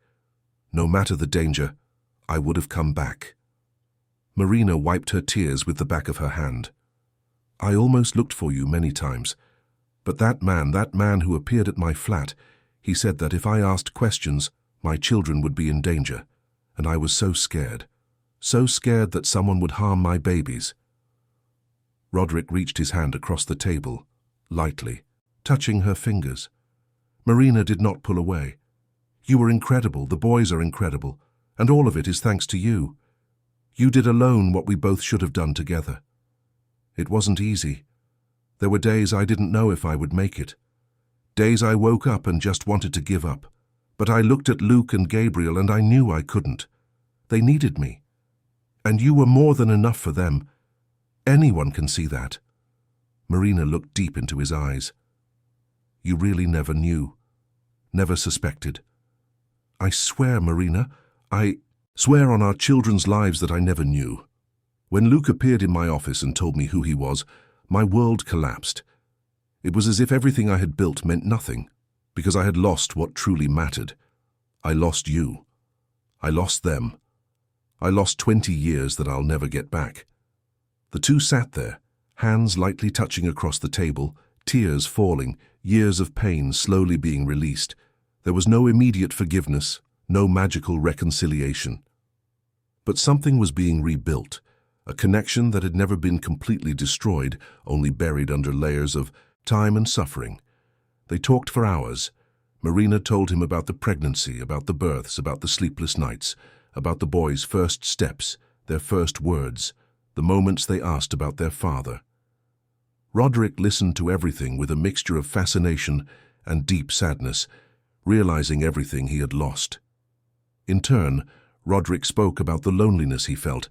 No matter the danger, I would have come back." Marina wiped her tears with the back of her hand. "I almost looked for you many times. But that man who appeared at my flat, he said that if I asked questions, my children would be in danger. And I was so scared that someone would harm my babies." Roderick reached his hand across the table, lightly, touching her fingers. Marina did not pull away. "You were incredible, the boys are incredible, and all of it is thanks to you. You did alone what we both should have done together. It wasn't easy. There were days I didn't know if I would make it. Days I woke up and just wanted to give up. But I looked at Luke and Gabriel and I knew I couldn't. They needed me. And you were more than enough for them. Anyone can see that." Marina looked deep into his eyes. "You really never knew, never suspected." "I swear, Marina, I swear on our children's lives that I never knew. When Luke appeared in my office and told me who he was, my world collapsed. It was as if everything I had built meant nothing, because I had lost what truly mattered. I lost you. I lost them. I lost 20 years that I'll never get back." The two sat there, hands lightly touching across the table, tears falling, years of pain slowly being released. There was no immediate forgiveness, no magical reconciliation. But something was being rebuilt, a connection that had never been completely destroyed, only buried under layers of time and suffering. They talked for hours. Marina told him about the pregnancy, about the births, about the sleepless nights, about the boys' first steps, their first words, the moments they asked about their father. Roderick listened to everything with a mixture of fascination and deep sadness, realizing everything he had lost. In turn, Roderick spoke about the loneliness he felt,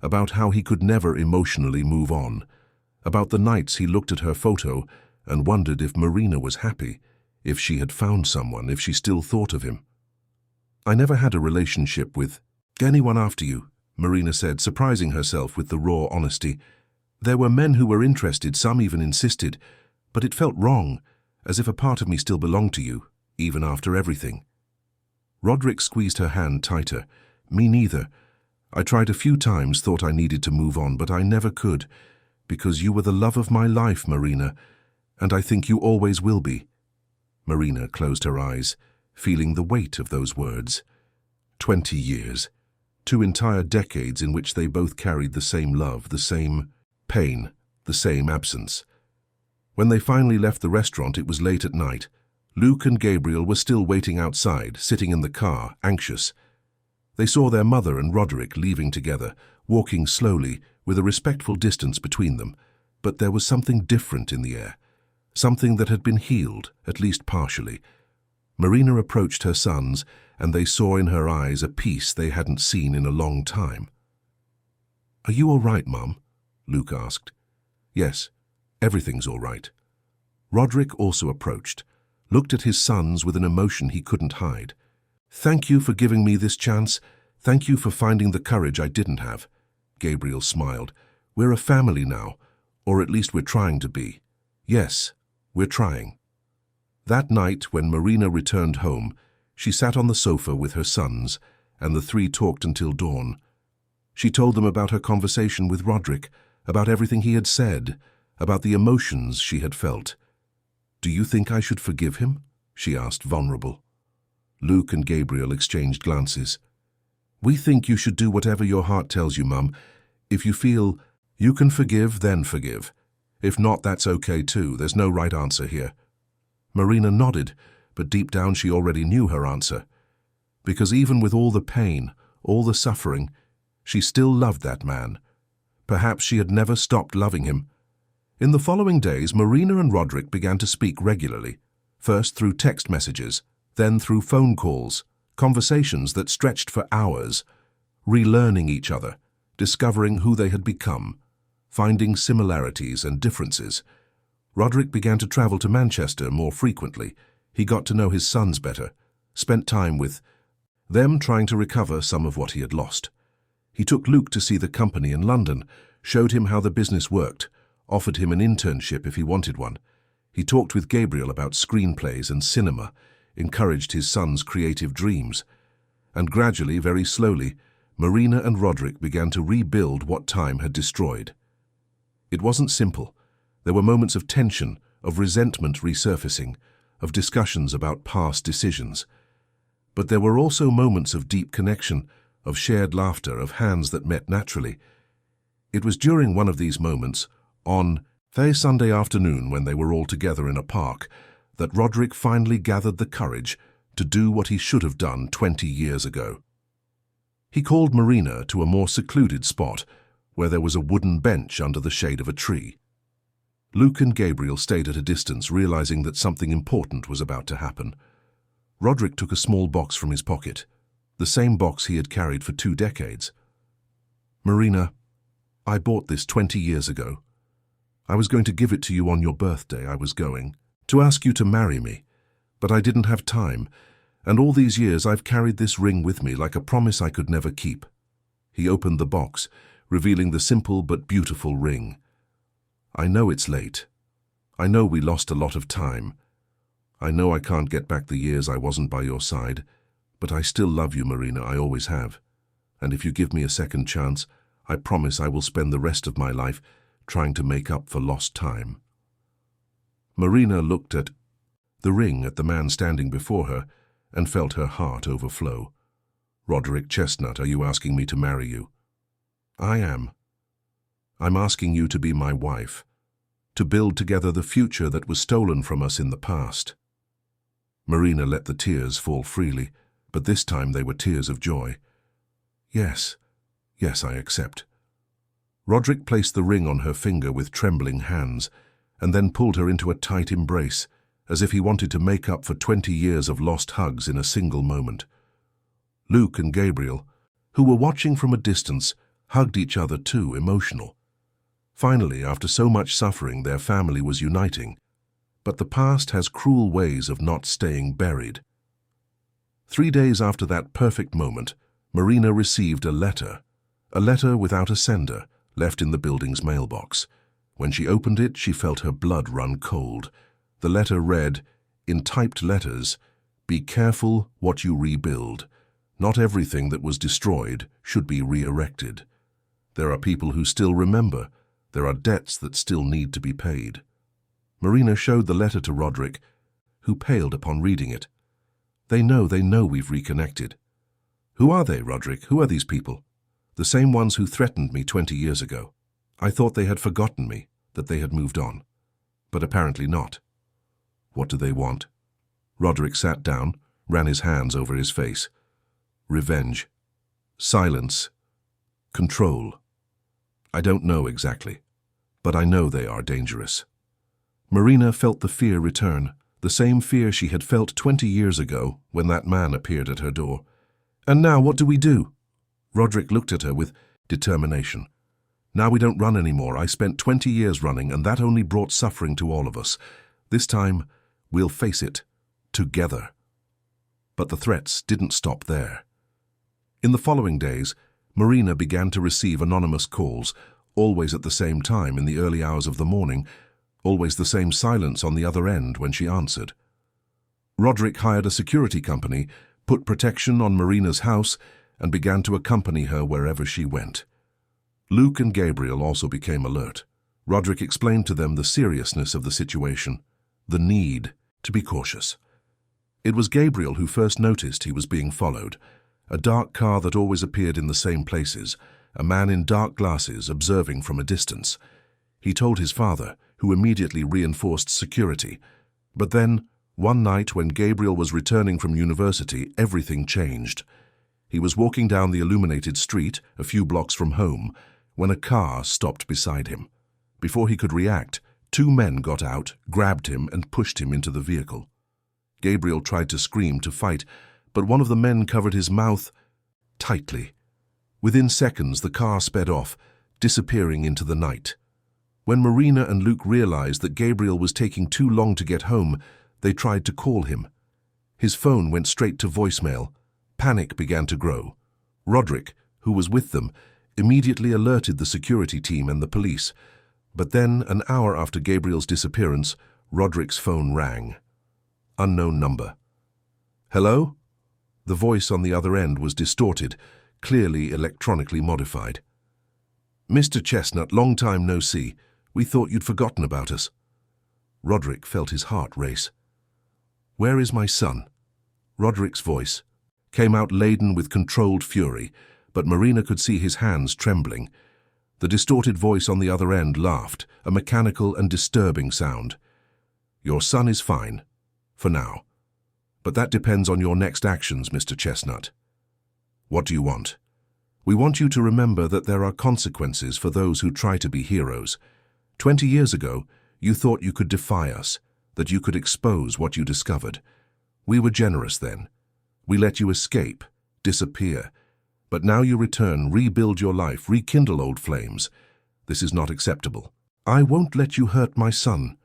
about how he could never emotionally move on, about the nights he looked at her photo and wondered if Marina was happy, if she had found someone, if she still thought of him. "I never had a relationship with anyone after you," Marina said, surprising herself with the raw honesty. "There were men who were interested, some even insisted, but it felt wrong, as if a part of me still belonged to you, even after everything." Roderick squeezed her hand tighter. "Me neither. I tried a few times, thought I needed to move on, but I never could, because you were the love of my life, Marina, And I think you always will be. Marina closed her eyes, feeling the weight of those words. 20 years. 2 entire decades in which they both carried the same love, the same pain, the same absence. When they finally left the restaurant, it was late at night. Luke and Gabriel were still waiting outside, sitting in the car, anxious. They saw their mother and Roderick leaving together, walking slowly, with a respectful distance between them. But there was something different in the air, something that had been healed, at least partially. Marina approached her sons, and they saw in her eyes a peace they hadn't seen in a long time. "Are you all right, Mum?" Luke asked. "Yes, everything's all right." Roderick also approached, looked at his sons with an emotion he couldn't hide. "Thank you for giving me this chance. Thank you for finding the courage I didn't have." Gabriel smiled. "We're a family now, or at least we're trying to be. Yes, we're trying." That night, when Marina returned home, she sat on the sofa with her sons, and the 3 talked until dawn. She told them about her conversation with Roderick, about everything he had said, about the emotions she had felt. "Do you think I should forgive him?" she asked, vulnerable. Luke and Gabriel exchanged glances. "We think you should do whatever your heart tells you, Mum. If you feel you can forgive, then forgive. If not, that's okay too. There's no right answer here." Marina nodded, but deep down she already knew her answer. Because even with all the pain, all the suffering, she still loved that man. Perhaps she had never stopped loving him. In the following days, Marina and Roderick began to speak regularly, first through text messages, then through phone calls, conversations that stretched for hours, relearning each other, discovering who they had become, finding similarities and differences. Roderick began to travel to Manchester more frequently. He got to know his sons better, spent time with them trying to recover some of what he had lost. He took Luke to see the company in London, showed him how the business worked, offered him an internship if he wanted one. He talked with Gabriel about screenplays and cinema, encouraged his son's creative dreams. And gradually, very slowly, Marina and Roderick began to rebuild what time had destroyed. It wasn't simple. There were moments of tension, of resentment resurfacing, of discussions about past decisions. But there were also moments of deep connection, of shared laughter, of hands that met naturally. It was during one of these moments, on a Sunday afternoon when they were all together in a park, that Roderick finally gathered the courage to do what he should have done 20 years ago. He called Marina to a more secluded spot, where there was a wooden bench under the shade of a tree. Luke and Gabriel stayed at a distance, realizing that something important was about to happen. Roderick took a small box from his pocket, the same box he had carried for 2 decades. "Marina, I bought this 20 years ago. I was going to give it to you on your birthday. I was going to ask you to marry me, but I didn't have time, and all these years I've carried this ring with me like a promise I could never keep." He opened the box, revealing the simple but beautiful ring. "I know it's late. I know we lost a lot of time. I know I can't get back the years I wasn't by your side, but I still love you, Marina, I always have. And if you give me a second chance, I promise I will spend the rest of my life trying to make up for lost time." Marina looked at the ring at the man standing before her and felt her heart overflow. "Roderick Chestnut, are you asking me to marry you?" "I am. I'm asking you to be my wife, to build together the future that was stolen from us in the past." Marina let the tears fall freely, but this time they were tears of joy. Yes, I accept." Roderick placed the ring on her finger with trembling hands, and then pulled her into a tight embrace, as if he wanted to make up for 20 years of lost hugs in a single moment. Luke and Gabriel, who were watching from a distance, hugged each other too, emotional. Finally, after so much suffering, their family was uniting. But the past has cruel ways of not staying buried. 3 days after that perfect moment, Marina received a letter without a sender, left in the building's mailbox. When she opened it, she felt her blood run cold. The letter read, in typed letters, "Be careful what you rebuild. Not everything that was destroyed should be re-erected. There are people who still remember. There are debts that still need to be paid." Marina showed the letter to Roderick, who paled upon reading it. They know we've reconnected. Who are they, Roderick? Who are these people? The same ones who threatened me 20 years ago. I thought they had forgotten me, that they had moved on. But apparently not. What do they want? Roderick sat down, ran his hands over his face. Revenge. Silence. Control. I don't know exactly, but I know they are dangerous. Marina felt the fear return, the same fear she had felt 20 years ago when that man appeared at her door. And now what do we do? Roderick looked at her with determination. Now we don't run anymore. I spent 20 years running, and that only brought suffering to all of us. This time, we'll face it, together. But the threats didn't stop there. In the following days, Marina began to receive anonymous calls, always at the same time in the early hours of the morning, always the same silence on the other end when she answered. Roderick hired a security company, put protection on Marina's house, and began to accompany her wherever she went. Luke and Gabriel also became alert. Roderick explained to them the seriousness of the situation, the need to be cautious. It was Gabriel who first noticed he was being followed. A dark car that always appeared in the same places, a man in dark glasses observing from a distance. He told his father, who immediately reinforced security. But then, one night when Gabriel was returning from university, everything changed. He was walking down the illuminated street, a few blocks from home, when a car stopped beside him. Before he could react, two men got out, grabbed him, and pushed him into the vehicle. Gabriel tried to scream, to fight, but one of the men covered his mouth tightly. Within seconds, the car sped off, disappearing into the night. When Marina and Luke realized that Gabriel was taking too long to get home, they tried to call him. His phone went straight to voicemail. Panic began to grow. Roderick, who was with them, immediately alerted the security team and the police. But then, an hour after Gabriel's disappearance, Roderick's phone rang. Unknown number. Hello? The voice on the other end was distorted, clearly electronically modified. Mr. Chestnut, long time no see. We thought you'd forgotten about us. Roderick felt his heart race. Where is my son? Roderick's voice came out laden with controlled fury, but Marina could see his hands trembling. The distorted voice on the other end laughed, a mechanical and disturbing sound. Your son is fine, for now. But that depends on your next actions, Mr. Chestnut. What do you want? We want you to remember that there are consequences for those who try to be heroes. 20 years ago, you thought you could defy us, that you could expose what you discovered. We were generous then. We let you escape, disappear. But now you return, rebuild your life, rekindle old flames. This is not acceptable. I won't let you hurt my son.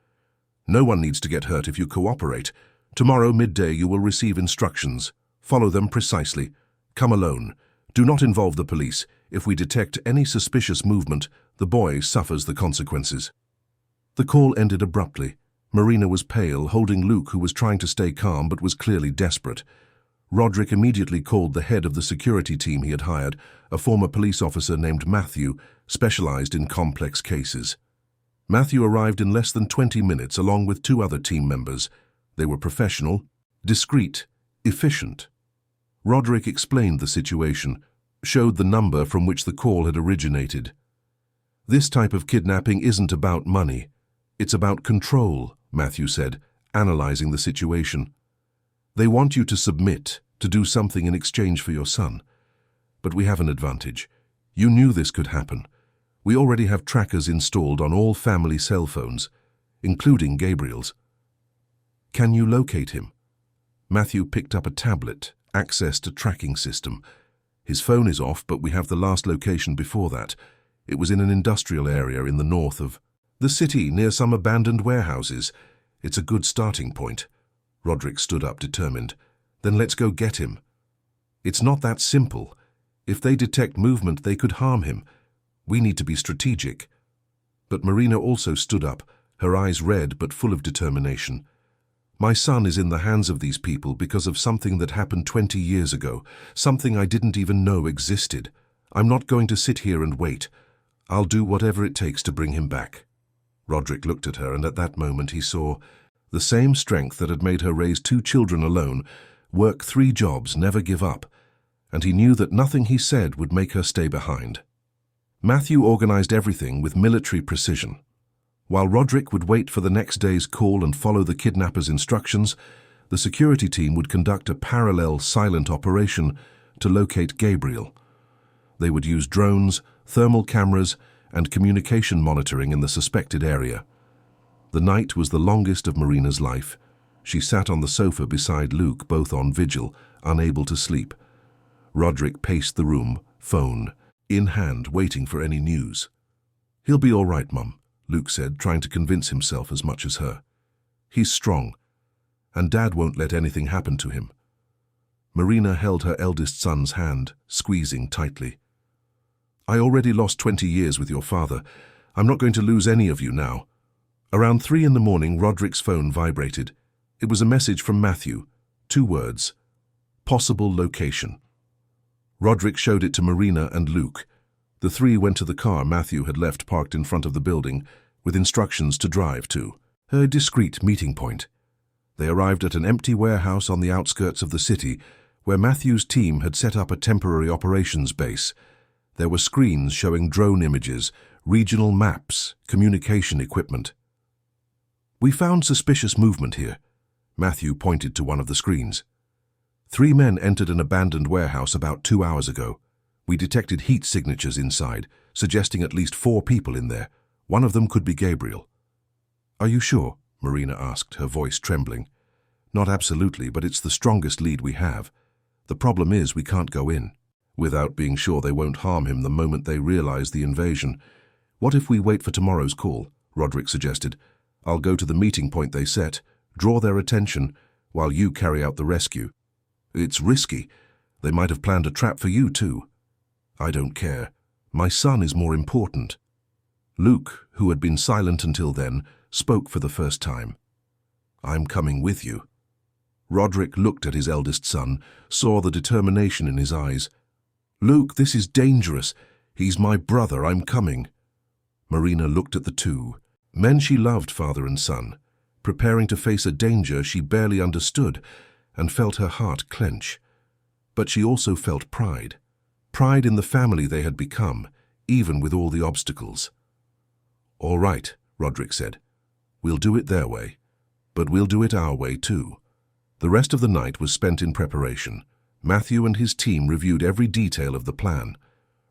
No one needs to get hurt if you cooperate. Tomorrow midday you will receive instructions. Follow them precisely. Come alone. Do not involve the police. If we detect any suspicious movement, the boy suffers the consequences. The call ended abruptly. Marina was pale, holding Luke, who was trying to stay calm but was clearly desperate. Roderick immediately called the head of the security team he had hired, a former police officer named Matthew, specialized in complex cases. Matthew arrived in less than 20 minutes along with two other team members. They were professional, discreet, efficient. Roderick explained the situation, showed the number from which the call had originated. This type of kidnapping isn't about money. It's about control, Matthew said, analyzing the situation. They want you to submit, to do something in exchange for your son. But we have an advantage. You knew this could happen. We already have trackers installed on all family cell phones, including Gabriel's. Can you locate him? Matthew picked up a tablet, accessed a tracking system. His phone is off, but we have the last location before that. It was in an industrial area in the north of the city, near some abandoned warehouses. It's a good starting point. Roderick stood up, determined. Then let's go get him. It's not that simple. If they detect movement, they could harm him. We need to be strategic. But Marina also stood up, her eyes red but full of determination. My son is in the hands of these people because of something that happened 20 years ago, something I didn't even know existed. I'm not going to sit here and wait. I'll do whatever it takes to bring him back. Roderick looked at her, and at that moment he saw the same strength that had made her raise 2 children alone, work 3 jobs, never give up, and he knew that nothing he said would make her stay behind. Matthew organized everything with military precision. While Roderick would wait for the next day's call and follow the kidnapper's instructions, the security team would conduct a parallel silent operation to locate Gabriel. They would use drones, thermal cameras, and communication monitoring in the suspected area. The night was the longest of Marina's life. She sat on the sofa beside Luke, both on vigil, unable to sleep. Roderick paced the room, phone in hand, waiting for any news. "He'll be all right, Mum," Luke said, trying to convince himself as much as her. "He's strong, and Dad won't let anything happen to him." Marina held her eldest son's hand, squeezing tightly. "I already lost 20 years with your father. I'm not going to lose any of you now." Around 3 in the morning, Roderick's phone vibrated. It was a message from Matthew. 2 words: possible location. Roderick showed it to Marina and Luke. The 3 went to the car Matthew had left parked in front of the building, with instructions to drive to a discreet meeting point. They arrived at an empty warehouse on the outskirts of the city, where Matthew's team had set up a temporary operations base. There were screens showing drone images, regional maps, communication equipment. "We found suspicious movement here." Matthew pointed to one of the screens. 3 men entered an abandoned warehouse about 2 hours ago. We detected heat signatures inside, suggesting at least 4 people in there. One of them could be Gabriel. "Are you sure?" Marina asked, her voice trembling. "Not absolutely, but it's the strongest lead we have. The problem is we can't go in without being sure they won't harm him the moment they realize the invasion. What if we wait for tomorrow's call?" Roderick suggested. "I'll go to the meeting point they set, draw their attention, while you carry out the rescue." "It's risky. They might have planned a trap for you too." "I don't care. My son is more important." Luke, who had been silent until then, spoke for the first time. "I'm coming with you." Roderick looked at his eldest son, saw the determination in his eyes. "Luke, this is dangerous. He's my brother. I'm coming." Marina looked at the 2, men she loved, father and son, preparing to face a danger she barely understood, and felt her heart clench. But she also felt pride. Pride in the family they had become, even with all the obstacles. "All right," Roderick said. "We'll do it their way, but we'll do it our way too." The rest of the night was spent in preparation. Matthew and his team reviewed every detail of the plan.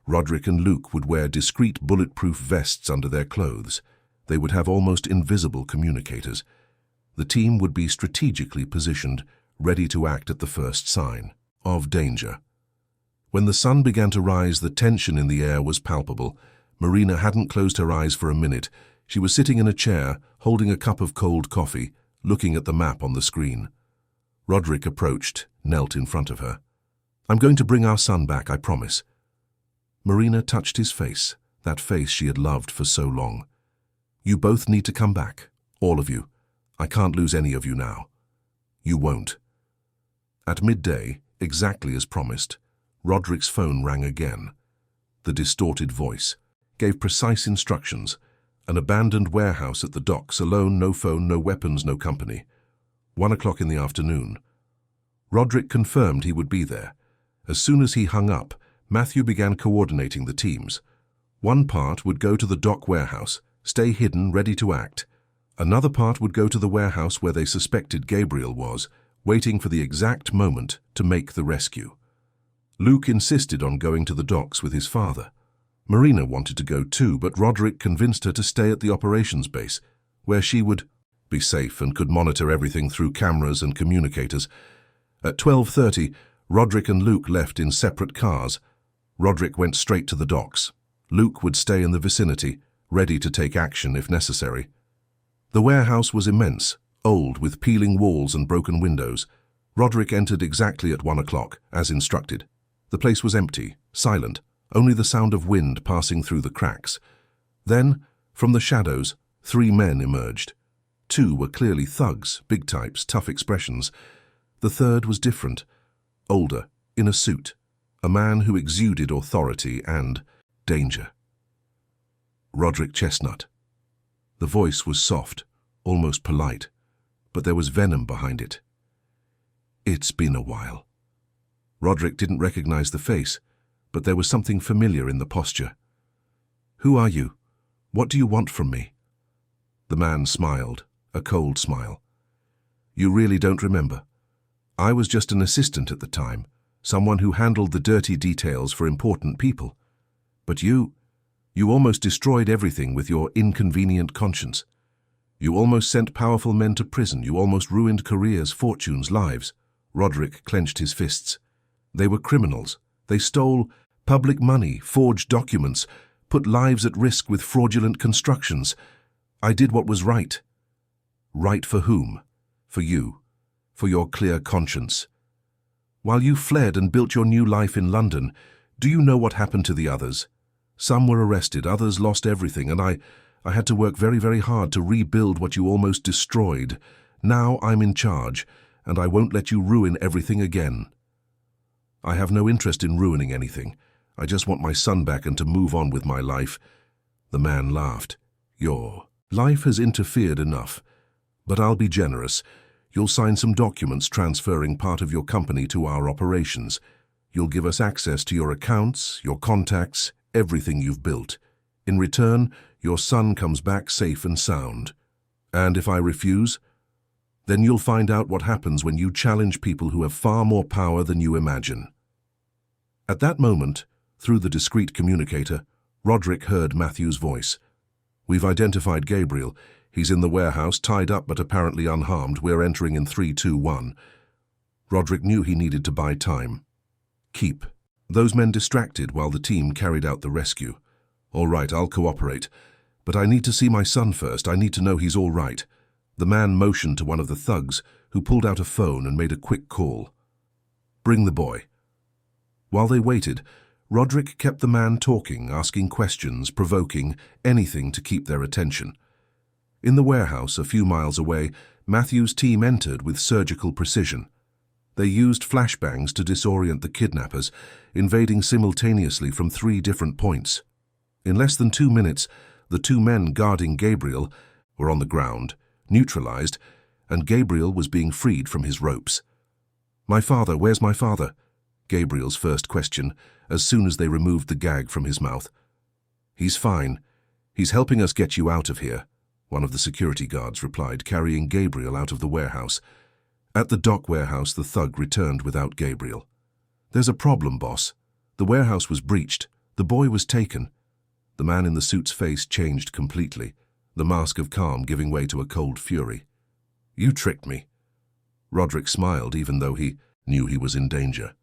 Roderick and Luke would wear discreet bulletproof vests under their clothes. They would have almost invisible communicators. The team would be strategically positioned, ready to act at the first sign of danger. When the sun began to rise, the tension in the air was palpable. Marina hadn't closed her eyes for a minute. She was sitting in a chair, holding a cup of cold coffee, looking at the map on the screen. Roderick approached, knelt in front of her. "I'm going to bring our son back, I promise." Marina touched his face, that face she had loved for so long. "You both need to come back, all of you. I can't lose any of you now." "You won't." At midday, exactly as promised, Roderick's phone rang again. The distorted voice gave precise instructions. An abandoned warehouse at the docks, alone, no phone, no weapons, no company. 1 o'clock in the afternoon. Roderick confirmed he would be there. As soon as he hung up, Matthew began coordinating the teams. One part would go to the dock warehouse, stay hidden, ready to act. Another part would go to the warehouse where they suspected Gabriel was, waiting for the exact moment to make the rescue. Luke insisted on going to the docks with his father. Marina wanted to go too, but Roderick convinced her to stay at the operations base, where she would be safe and could monitor everything through cameras and communicators. At 12:30, Roderick and Luke left in separate cars. Roderick went straight to the docks. Luke would stay in the vicinity, ready to take action if necessary. The warehouse was immense, old, with peeling walls and broken windows. Roderick entered exactly at 1 o'clock, as instructed. The place was empty, silent, only the sound of wind passing through the cracks. Then, from the shadows, 3 men emerged. 2 were clearly thugs, big types, tough expressions. The third was different, older, in a suit, a man who exuded authority and danger. Roderick Chestnut. The voice was soft, almost polite, but there was venom behind it. "It's been a while." Roderick didn't recognize the face, but there was something familiar in the posture. "Who are you? What do you want from me?" The man smiled, a cold smile. "You really don't remember? I was just an assistant at the time, someone who handled the dirty details for important people. But you almost destroyed everything with your inconvenient conscience. You almost sent powerful men to prison. You almost ruined careers, fortunes, lives." Roderick clenched his fists. "They were criminals. They stole public money, forged documents, put lives at risk with fraudulent constructions. I did what was right." "Right for whom?" "For you. For your clear conscience. While you fled and built your new life in London, do you know what happened to the others? Some were arrested, others lost everything, and I had to work very, very hard to rebuild what you almost destroyed. Now I'm in charge, and I won't let you ruin everything again." "I have no interest in ruining anything. I just want my son back and to move on with my life." The man laughed. "Your life has interfered enough, but I'll be generous. You'll sign some documents transferring part of your company to our operations. You'll give us access to your accounts, your contacts, everything you've built. In return, your son comes back safe and sound. And if I refuse, then you'll find out what happens when you challenge people who have far more power than you imagine." At that moment, through the discreet communicator, Roderick heard Matthew's voice. "We've identified Gabriel. He's in the warehouse, tied up but apparently unharmed. We're entering in 3, 2, 1. Roderick knew he needed to buy time. "Keep those men distracted while the team carried out the rescue." "All right, I'll cooperate. But I need to see my son first. I need to know he's all right." The man motioned to one of the thugs, who pulled out a phone and made a quick call. "Bring the boy." While they waited, Roderick kept the man talking, asking questions, provoking, anything to keep their attention. In the warehouse, a few miles away, Matthew's team entered with surgical precision. They used flashbangs to disorient the kidnappers, invading simultaneously from 3 different points. In less than 2 minutes, the 2 men guarding Gabriel were on the ground, neutralized, and Gabriel was being freed from his ropes. "My father, where's my father?" Gabriel's first question, as soon as they removed the gag from his mouth. "He's fine. He's helping us get you out of here," one of the security guards replied, carrying Gabriel out of the warehouse. At the dock warehouse, the thug returned without Gabriel. "There's a problem, boss. The warehouse was breached. The boy was taken." The man in the suit's face changed completely, the mask of calm giving way to a cold fury. "You tricked me." Roderick smiled, even though he knew he was in danger.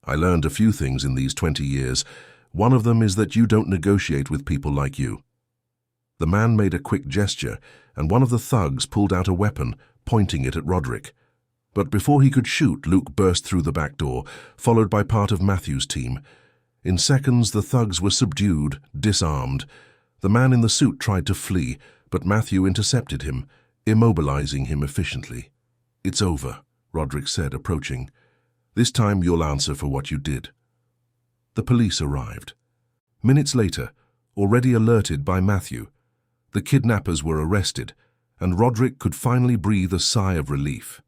"I learned a few things in these 20 years. One of them is that you don't negotiate with people like you." The man made a quick gesture, and one of the thugs pulled out a weapon, pointing it at Roderick. But before he could shoot, Luke burst through the back door, followed by part of Matthew's team. In seconds, the thugs were subdued, disarmed. The man in the suit tried to flee, but Matthew intercepted him, immobilizing him efficiently. "It's over," Roderick said, approaching. "This time you'll answer for what you did." The police arrived. Minutes later, already alerted by Matthew, the kidnappers were arrested, and Roderick could finally breathe a sigh of relief.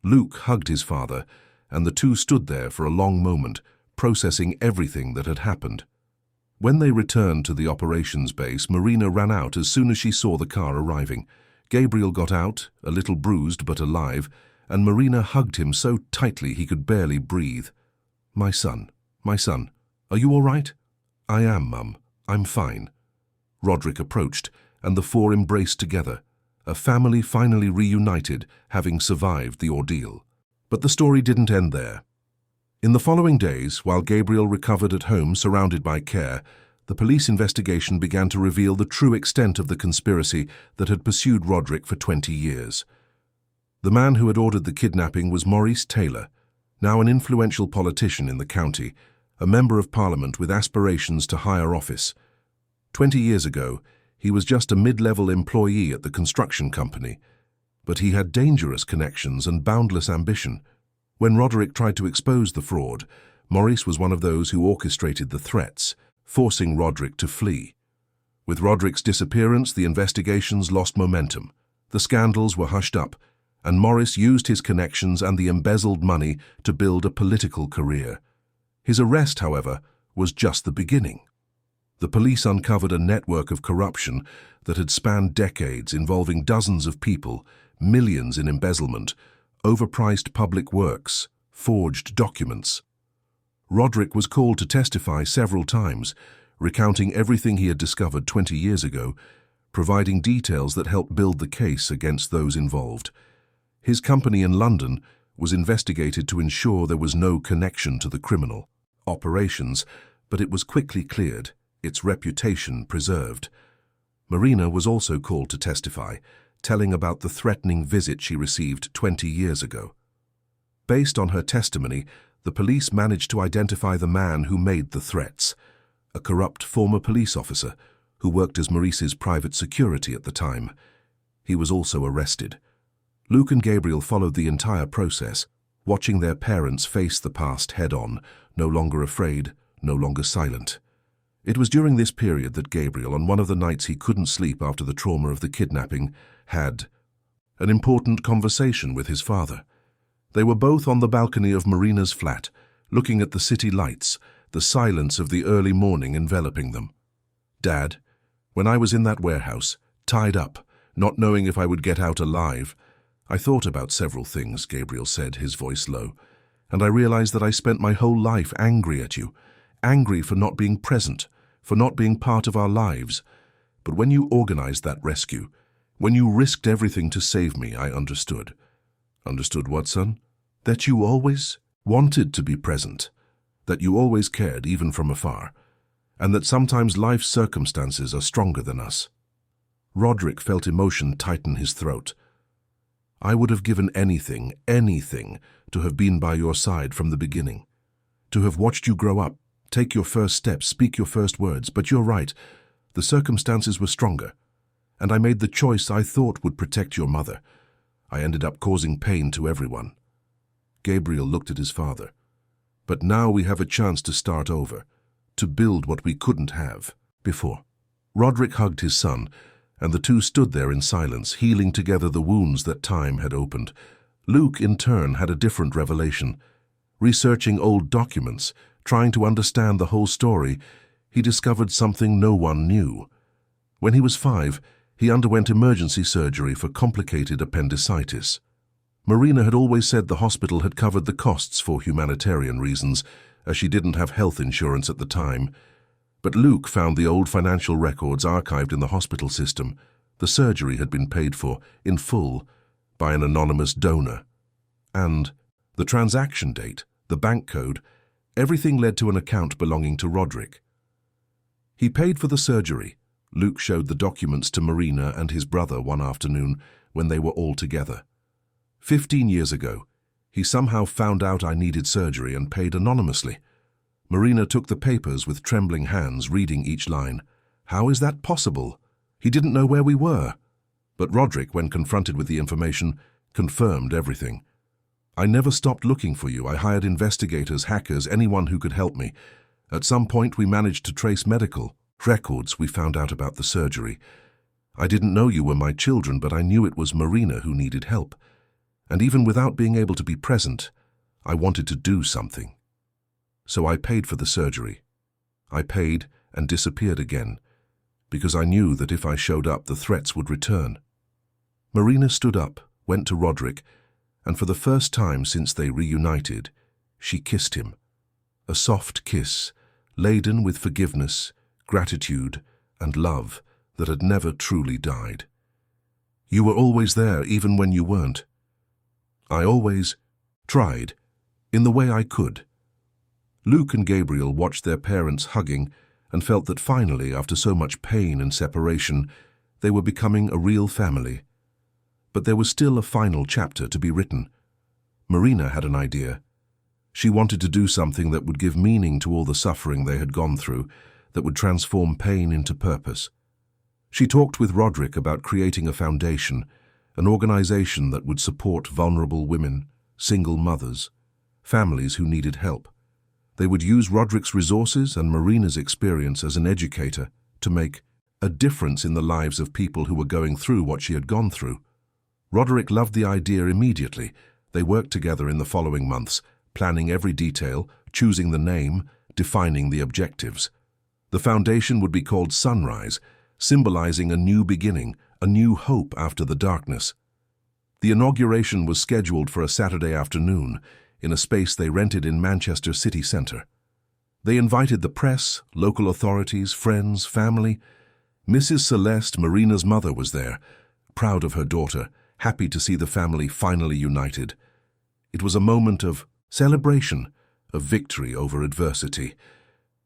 Luke hugged his father, and the two stood there for a long moment, processing everything that had happened. When they returned to the operations base, Marina ran out as soon as she saw the car arriving. Gabriel got out, a little bruised but alive, and Marina hugged him so tightly he could barely breathe. My son, are you all right?" "I am, Mum. I'm fine." Roderick approached, and the 4 embraced together, a family finally reunited, having survived the ordeal. But the story didn't end there. In the following days, while Gabriel recovered at home surrounded by care, the police investigation began to reveal the true extent of the conspiracy that had pursued Roderick for 20 years. The man who had ordered the kidnapping was Maurice Taylor, now an influential politician in the county, a member of parliament with aspirations to higher office. 20 years ago, he was just a mid-level employee at the construction company, but he had dangerous connections and boundless ambition. When Roderick tried to expose the fraud, Maurice was one of those who orchestrated the threats, forcing Roderick to flee. With Roderick's disappearance, the investigations lost momentum. The scandals were hushed up, and Morris used his connections and the embezzled money to build a political career. His arrest, however, was just the beginning. The police uncovered a network of corruption that had spanned decades, involving dozens of people, millions in embezzlement, overpriced public works, forged documents. Roderick was called to testify several times, recounting everything he had discovered 20 years ago, providing details that helped build the case against those involved. His company in London was investigated to ensure there was no connection to the criminal operations, but it was quickly cleared, its reputation preserved. Marina was also called to testify, telling about the threatening visit she received 20 years ago. Based on her testimony, the police managed to identify the man who made the threats, a corrupt former police officer who worked as Maurice's private security at the time. He was also arrested. Luke and Gabriel followed the entire process, watching their parents face the past head-on, no longer afraid, no longer silent. It was during this period that Gabriel, on one of the nights he couldn't sleep after the trauma of the kidnapping, had an important conversation with his father. They were both on the balcony of Marina's flat, looking at the city lights, the silence of the early morning enveloping them. "Dad, when I was in that warehouse, tied up, not knowing if I would get out alive, I thought about several things," Gabriel said, his voice low, "and I realized that I spent my whole life angry at you, angry for not being present, for not being part of our lives. But when you organized that rescue, when you risked everything to save me, I understood." "Understood what, son?" "That you always wanted to be present, that you always cared, even from afar, and that sometimes life's circumstances are stronger than us." Roderick felt emotion tighten his throat. "I would have given anything, anything, to have been by your side from the beginning, to have watched you grow up, take your first steps, speak your first words. But you're right, the circumstances were stronger, and I made the choice I thought would protect your mother. I ended up causing pain to everyone." Gabriel looked at his father. "But now we have a chance to start over, to build what we couldn't have before." Roderick hugged his son, and the two stood there in silence, healing together the wounds that time had opened. Luke, in turn, had a different revelation. Researching old documents, trying to understand the whole story, he discovered something no one knew. When he was 5, he underwent emergency surgery for complicated appendicitis. Marina had always said the hospital had covered the costs for humanitarian reasons, as she didn't have health insurance at the time. But Luke found the old financial records archived in the hospital system. The surgery had been paid for, in full, by an anonymous donor. And the transaction date, the bank code, everything led to an account belonging to Roderick. He paid for the surgery. Luke showed the documents to Marina and his brother one afternoon when they were all together. 15 years ago, he somehow found out I needed surgery and paid anonymously. Marina took the papers with trembling hands, reading each line. How is that possible? He didn't know where we were. But Roderick, when confronted with the information, confirmed everything. I never stopped looking for you. I hired investigators, hackers, anyone who could help me. At some point, we managed to trace medical records. We found out about the surgery. I didn't know you were my children, but I knew it was Marina who needed help. And even without being able to be present, I wanted to do something. So I paid for the surgery. I paid and disappeared again, because I knew that if I showed up, the threats would return. Marina stood up, went to Roderick, and for the first time since they reunited, she kissed him. A soft kiss, laden with forgiveness, gratitude, and love that had never truly died. "You were always there, even when you weren't. I always tried, in the way I could." Luke and Gabriel watched their parents hugging and felt that finally, after so much pain and separation, they were becoming a real family. But there was still a final chapter to be written. Marina had an idea. She wanted to do something that would give meaning to all the suffering they had gone through, that would transform pain into purpose. She talked with Roderick about creating a foundation, an organization that would support vulnerable women, single mothers, families who needed help. They would use Roderick's resources and Marina's experience as an educator to make a difference in the lives of people who were going through what she had gone through. Roderick loved the idea immediately. They worked together in the following months, planning every detail, choosing the name, defining the objectives. The foundation would be called Sunrise, symbolizing a new beginning, a new hope after the darkness. The inauguration was scheduled for a Saturday afternoon in a space they rented in Manchester city centre. They invited the press, local authorities, friends, family. Mrs. Celeste, Marina's mother, was there, proud of her daughter, happy to see the family finally united. It was a moment of celebration, of victory over adversity.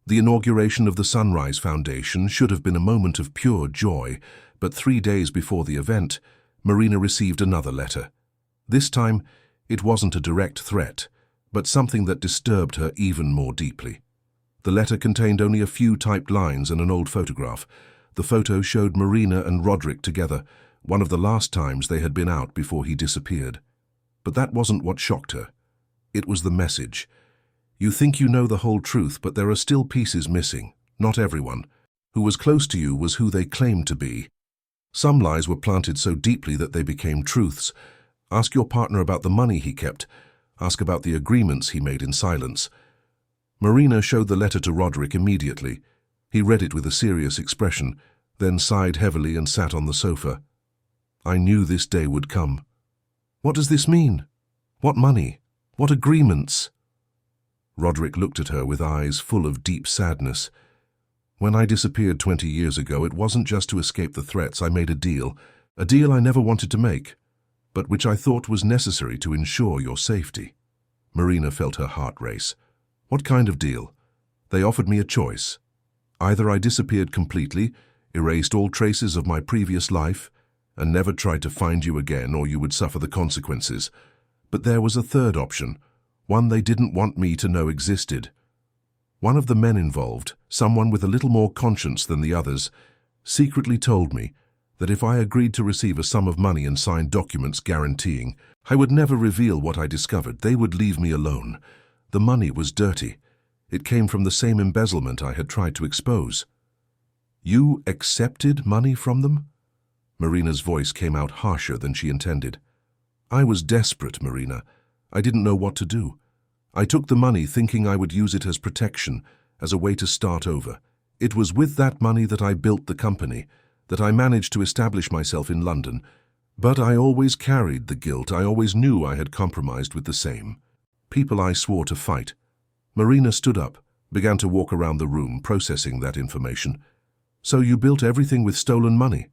The inauguration of the Sunrise Foundation should have been a moment of pure joy, but 3 days before the event, Marina received another letter. This time, it wasn't a direct threat, but something that disturbed her even more deeply. The letter contained only a few typed lines and an old photograph. The photo showed Marina and Roderick together, one of the last times they had been out before he disappeared. But that wasn't what shocked her. It was the message. You think you know the whole truth, but there are still pieces missing. Not everyone. Who was close to you was who they claimed to be. Some lies were planted so deeply that they became truths. Ask your partner about the money he kept. Ask about the agreements he made in silence. Marina showed the letter to Roderick immediately. He read it with a serious expression, then sighed heavily and sat on the sofa. I knew this day would come. What does this mean? What money? What agreements? Roderick looked at her with eyes full of deep sadness. When I disappeared 20 years ago, it wasn't just to escape the threats. I made a deal I never wanted to make, but which I thought was necessary to ensure your safety. Marina felt her heart race. What kind of deal? They offered me a choice. Either I disappeared completely, erased all traces of my previous life, and never tried to find you again, or you would suffer the consequences. But there was a third option, one they didn't want me to know existed. One of the men involved, someone with a little more conscience than the others, secretly told me that if I agreed to receive a sum of money and signed documents guaranteeing I would never reveal what I discovered, they would leave me alone. The money was dirty. It came from the same embezzlement I had tried to expose. You accepted money from them? Marina's voice came out harsher than she intended. I was desperate, Marina. I didn't know what to do. I took the money thinking I would use it as protection, as a way to start over. It was with that money that I built the company, that I managed to establish myself in London. But I always carried the guilt. I always knew I had compromised with the same. People I swore to fight. Marina stood up, began to walk around the room, processing that information. So you built everything with stolen money?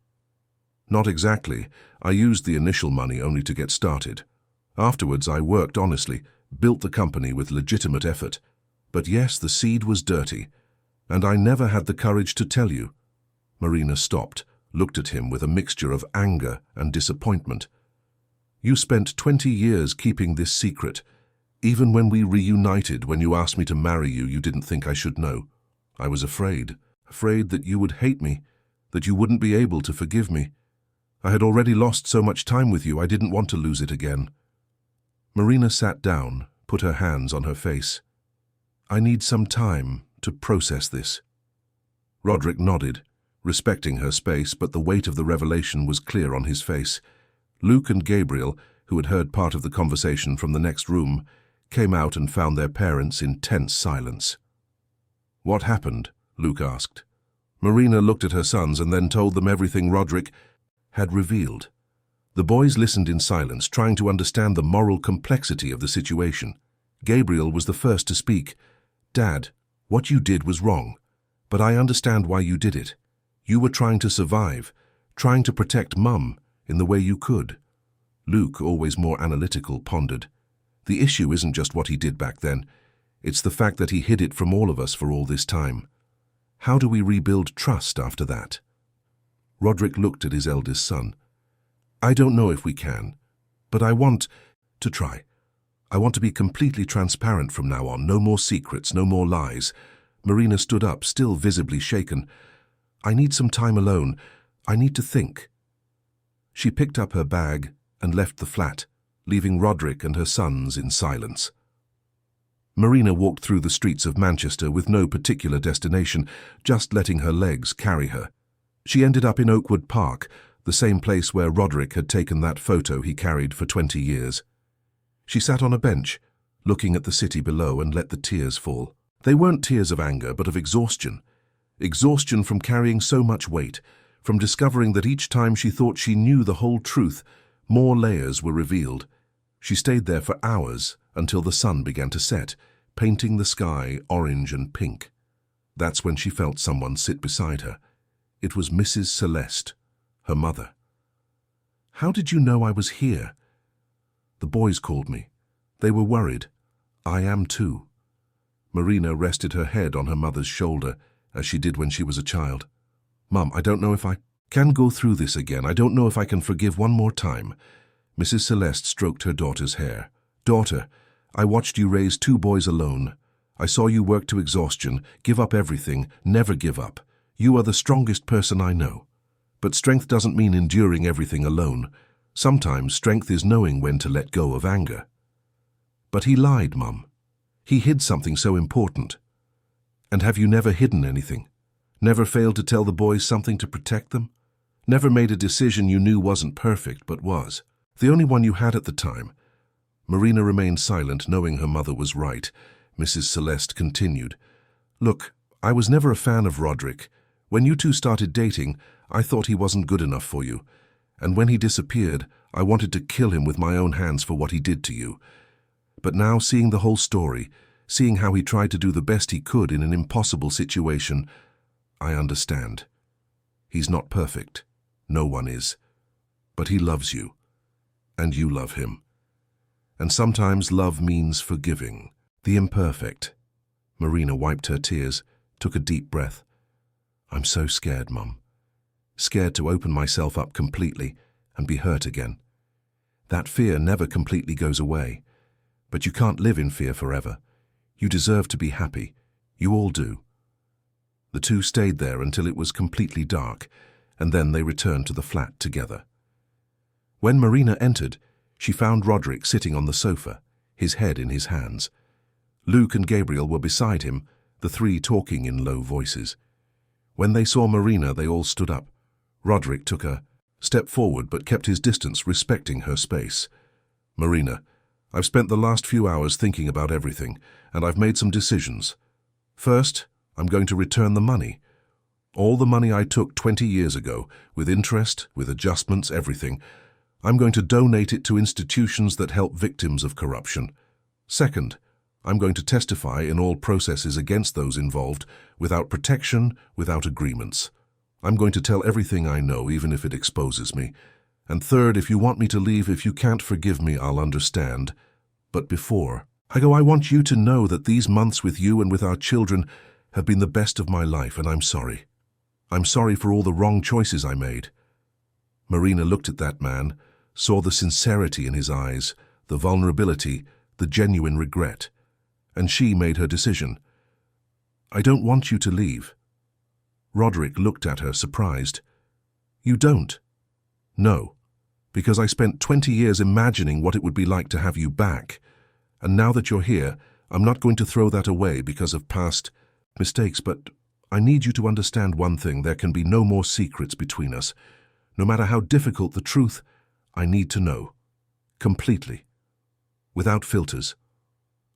Not exactly. I used the initial money only to get started. Afterwards, I worked honestly, built the company with legitimate effort. But yes, the seed was dirty, and I never had the courage to tell you. Marina stopped, looked at him with a mixture of anger and disappointment. You spent 20 years keeping this secret. Even when we reunited, when you asked me to marry you, you didn't think I should know. I was afraid that you would hate me, that you wouldn't be able to forgive me. I had already lost so much time with you, I didn't want to lose it again. Marina sat down, put her hands on her face. I need some time to process this. Roderick nodded, respecting her space, but the weight of the revelation was clear on his face. Luke and Gabriel, who had heard part of the conversation from the next room, came out and found their parents in tense silence. What happened? Luke asked. Marina looked at her sons and then told them everything Roderick had revealed. The boys listened in silence, trying to understand the moral complexity of the situation. Gabriel was the first to speak. Dad, what you did was wrong, but I understand why you did it. You were trying to survive, trying to protect Mum in the way you could. Luke, always more analytical, pondered. The issue isn't just what he did back then. It's the fact that he hid it from all of us for all this time. How do we rebuild trust after that? Roderick looked at his eldest son. I don't know if we can, but I want to try. I want to be completely transparent from now on. No more secrets, no more lies. Marina stood up, still visibly shaken. I need some time alone. I need to think. She picked up her bag and left the flat, leaving Roderick and her sons in silence. Marina walked through the streets of Manchester with no particular destination, just letting her legs carry her. She ended up in Oakwood Park, the same place where Roderick had taken that photo he carried for 20 years. She sat on a bench, looking at the city below, and let the tears fall. They weren't tears of anger, but of exhaustion. Exhaustion from carrying so much weight, from discovering that each time she thought she knew the whole truth, more layers were revealed. She stayed there for hours until the sun began to set, painting the sky orange and pink. That's when she felt someone sit beside her. It was Mrs. Celeste, her mother. "How did you know I was here?" "The boys called me. They were worried. I am too." Marina rested her head on her mother's shoulder, as she did when she was a child. "Mum, I don't know if I can go through this again. I don't know if I can forgive one more time." Mrs. Celeste stroked her daughter's hair. "Daughter, I watched you raise 2 boys alone. I saw you work to exhaustion, give up everything, never give up. You are the strongest person I know. But strength doesn't mean enduring everything alone. Sometimes strength is knowing when to let go of anger." "But he lied, Mum. He hid something so important." "And have you never hidden anything? Never failed to tell the boys something to protect them? Never made a decision you knew wasn't perfect but was? The only one you had at the time?" Marina remained silent, knowing her mother was right. Mrs. Celeste continued, "Look, I was never a fan of Roderick. When you two started dating, I thought he wasn't good enough for you. And when he disappeared, I wanted to kill him with my own hands for what he did to you. But now, seeing the whole story, seeing how he tried to do the best he could in an impossible situation, I understand. He's not perfect. No one is. But he loves you. And you love him. And sometimes love means forgiving the imperfect." Marina wiped her tears, took a deep breath. "I'm so scared, Mum. Scared to open myself up completely and be hurt again. That fear never completely goes away. But you can't live in fear forever. You deserve to be happy. You all do." The two stayed there until it was completely dark, and then they returned to the flat together. When Marina entered, she found Roderick sitting on the sofa, his head in his hands. Luke and Gabriel were beside him, the 3 talking in low voices. When they saw Marina, they all stood up. Roderick took a step forward but kept his distance, respecting her space. "Marina, I've spent the last few hours thinking about everything, and I've made some decisions. First, I'm going to return the money. All the money I took 20 years ago, with interest, with adjustments, everything. I'm going to donate it to institutions that help victims of corruption. Second, I'm going to testify in all processes against those involved, without protection, without agreements. I'm going to tell everything I know, even if it exposes me. And third, if you want me to leave, if you can't forgive me, I'll understand. But before I go, I want you to know that these months with you and with our children have been the best of my life, and I'm sorry. I'm sorry for all the wrong choices I made." Marina looked at that man, saw the sincerity in his eyes, the vulnerability, the genuine regret, and she made her decision. "I don't want you to leave." Roderick looked at her, surprised. "You don't?" "No, because I spent 20 years imagining what it would be like to have you back. And now that you're here, I'm not going to throw that away because of past mistakes, but I need you to understand one thing: there can be no more secrets between us. No matter how difficult the truth, I need to know. Completely. Without filters.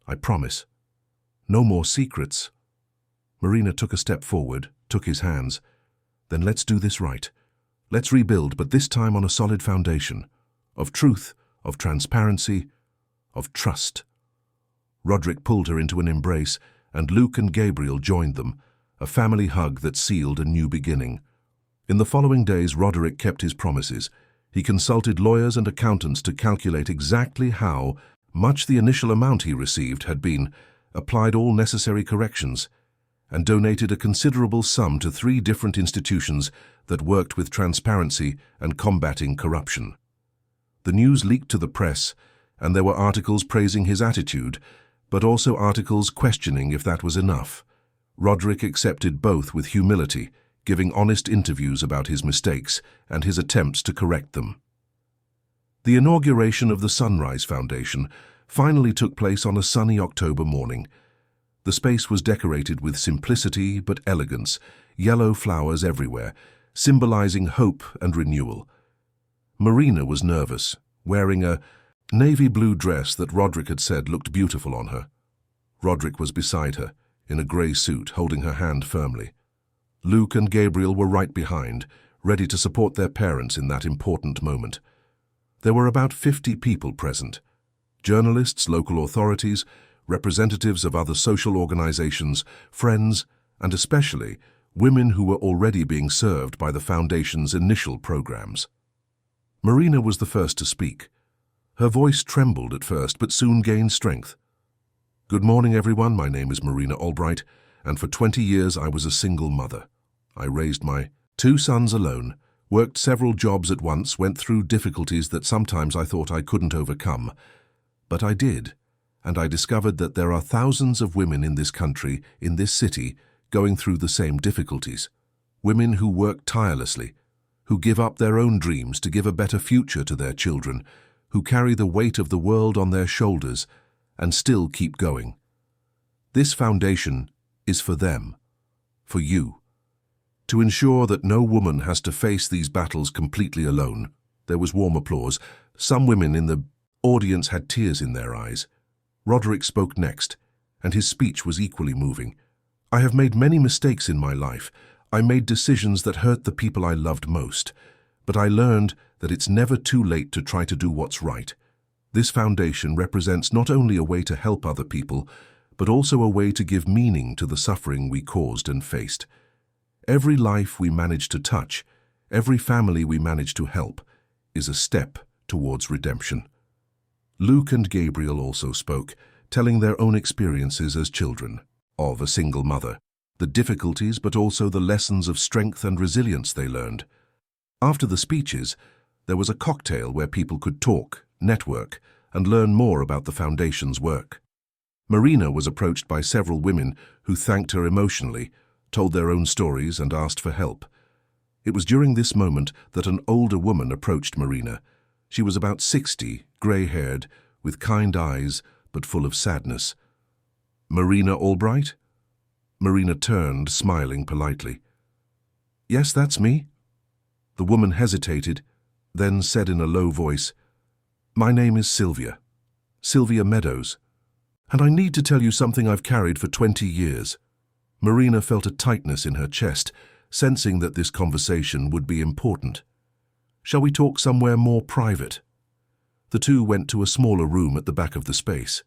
I promise. No more secrets." Marina took a step forward, took his hands. "Then let's do this right. Let's rebuild, but this time on a solid foundation. Of truth, of transparency, of trust." Roderick pulled her into an embrace, and Luke and Gabriel joined them, a family hug that sealed a new beginning. In the following days, Roderick kept his promises. He consulted lawyers and accountants to calculate exactly how much the initial amount he received had been, applied all necessary corrections, and donated a considerable sum to 3 different institutions that worked with transparency and combating corruption. The news leaked to the press, and there were articles praising his attitude, but also articles questioning if that was enough. Roderick accepted both with humility, giving honest interviews about his mistakes and his attempts to correct them. The inauguration of the Sunrise Foundation finally took place on a sunny October morning. The space was decorated with simplicity but elegance, yellow flowers everywhere, symbolizing hope and renewal. Marina was nervous, wearing a navy blue dress that Roderick had said looked beautiful on her. Roderick was beside her, in a grey suit, holding her hand firmly. Luke and Gabriel were right behind, ready to support their parents in that important moment. There were about 50 people present: journalists, local authorities, representatives of other social organizations, friends, and especially women who were already being served by the Foundation's initial programs. Marina was the first to speak. Her voice trembled at first, but soon gained strength. "Good morning, everyone. My name is Marina Albright, and for 20 years I was a single mother. I raised my 2 sons alone, worked several jobs at once, went through difficulties that sometimes I thought I couldn't overcome. But I did, and I discovered that there are thousands of women in this country, in this city, going through the same difficulties. Women who work tirelessly, who give up their own dreams to give a better future to their children, who carry the weight of the world on their shoulders and still keep going. This foundation is for them, for you. To ensure that no woman has to face these battles completely alone." There was warm applause. Some women in the audience had tears in their eyes. Roderick spoke next, and his speech was equally moving. "I have made many mistakes in my life. I made decisions that hurt the people I loved most. But I learned that it's never too late to try to do what's right. This foundation represents not only a way to help other people, but also a way to give meaning to the suffering we caused and faced. Every life we manage to touch, every family we manage to help, is a step towards redemption." Luke and Gabriel also spoke, telling their own experiences as children of a single mother, the difficulties but also the lessons of strength and resilience they learned. After the speeches, there was a cocktail where people could talk, network, and learn more about the Foundation's work. Marina was approached by several women who thanked her emotionally, told their own stories, and asked for help. It was during this moment that an older woman approached Marina. She was about 60, grey-haired, with kind eyes, but full of sadness. "Marina Albright?" Marina turned, smiling politely. "Yes, that's me." The woman hesitated, then said in a low voice, "My name is Sylvia Meadows, and I need to tell you something I've carried for 20 years. Marina felt a tightness in her chest, sensing that this conversation would be important. "Shall we talk somewhere more private?" The two went to a smaller room at the back of the space.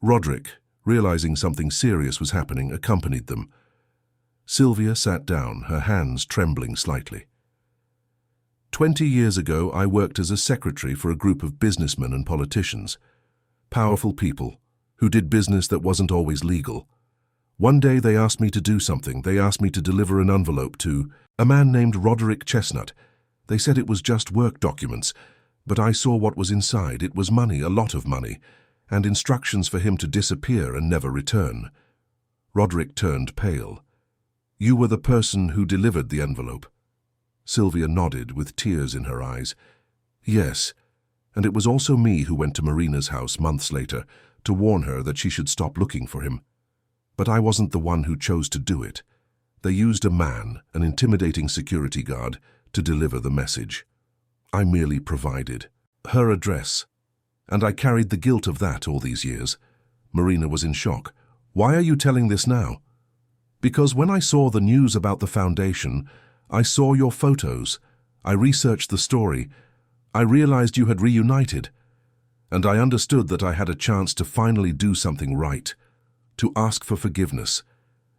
Roderick, realizing something serious was happening, accompanied them. Sylvia sat down, her hands trembling slightly. 20 years ago, I worked as a secretary for a group of businessmen and politicians. Powerful people, who did business that wasn't always legal. One day they asked me to do something. They asked me to deliver an envelope to a man named Roderick Chestnut. They said it was just work documents, but I saw what was inside. It was money, a lot of money, and instructions for him to disappear and never return. Roderick turned pale. "You were the person who delivered the envelope?" Sylvia nodded with tears in her eyes. "Yes, and it was also me who went to Marina's house months later to warn her that she should stop looking for him. But I wasn't the one who chose to do it. They used a man, an intimidating security guard, to deliver the message. I merely provided her address, and I carried the guilt of that all these years." Marina was in shock. "Why are you telling this now?" "Because when I saw the news about the Foundation, I saw your photos. I researched the story. I realized you had reunited, and I understood that I had a chance to finally do something right, to ask for forgiveness,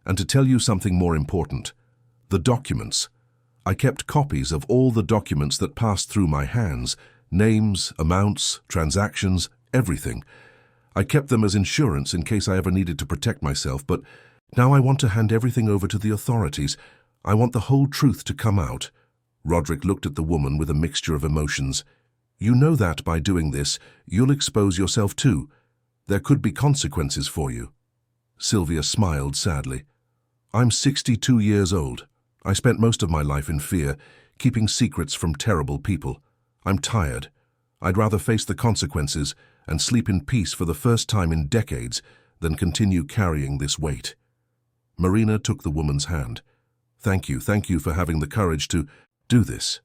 and to tell you something more important. The documents. I kept copies of all the documents that passed through my hands, names, amounts, transactions, everything. I kept them as insurance in case I ever needed to protect myself, but now I want to hand everything over to the authorities. I want the whole truth to come out." Roderick looked at the woman with a mixture of emotions. "You know that by doing this, you'll expose yourself too. There could be consequences for you." Sylvia smiled sadly. "I'm 62 years old. I spent most of my life in fear, keeping secrets from terrible people. I'm tired. I'd rather face the consequences and sleep in peace for the first time in decades than continue carrying this weight." Marina took the woman's hand. Thank you for having the courage to do this."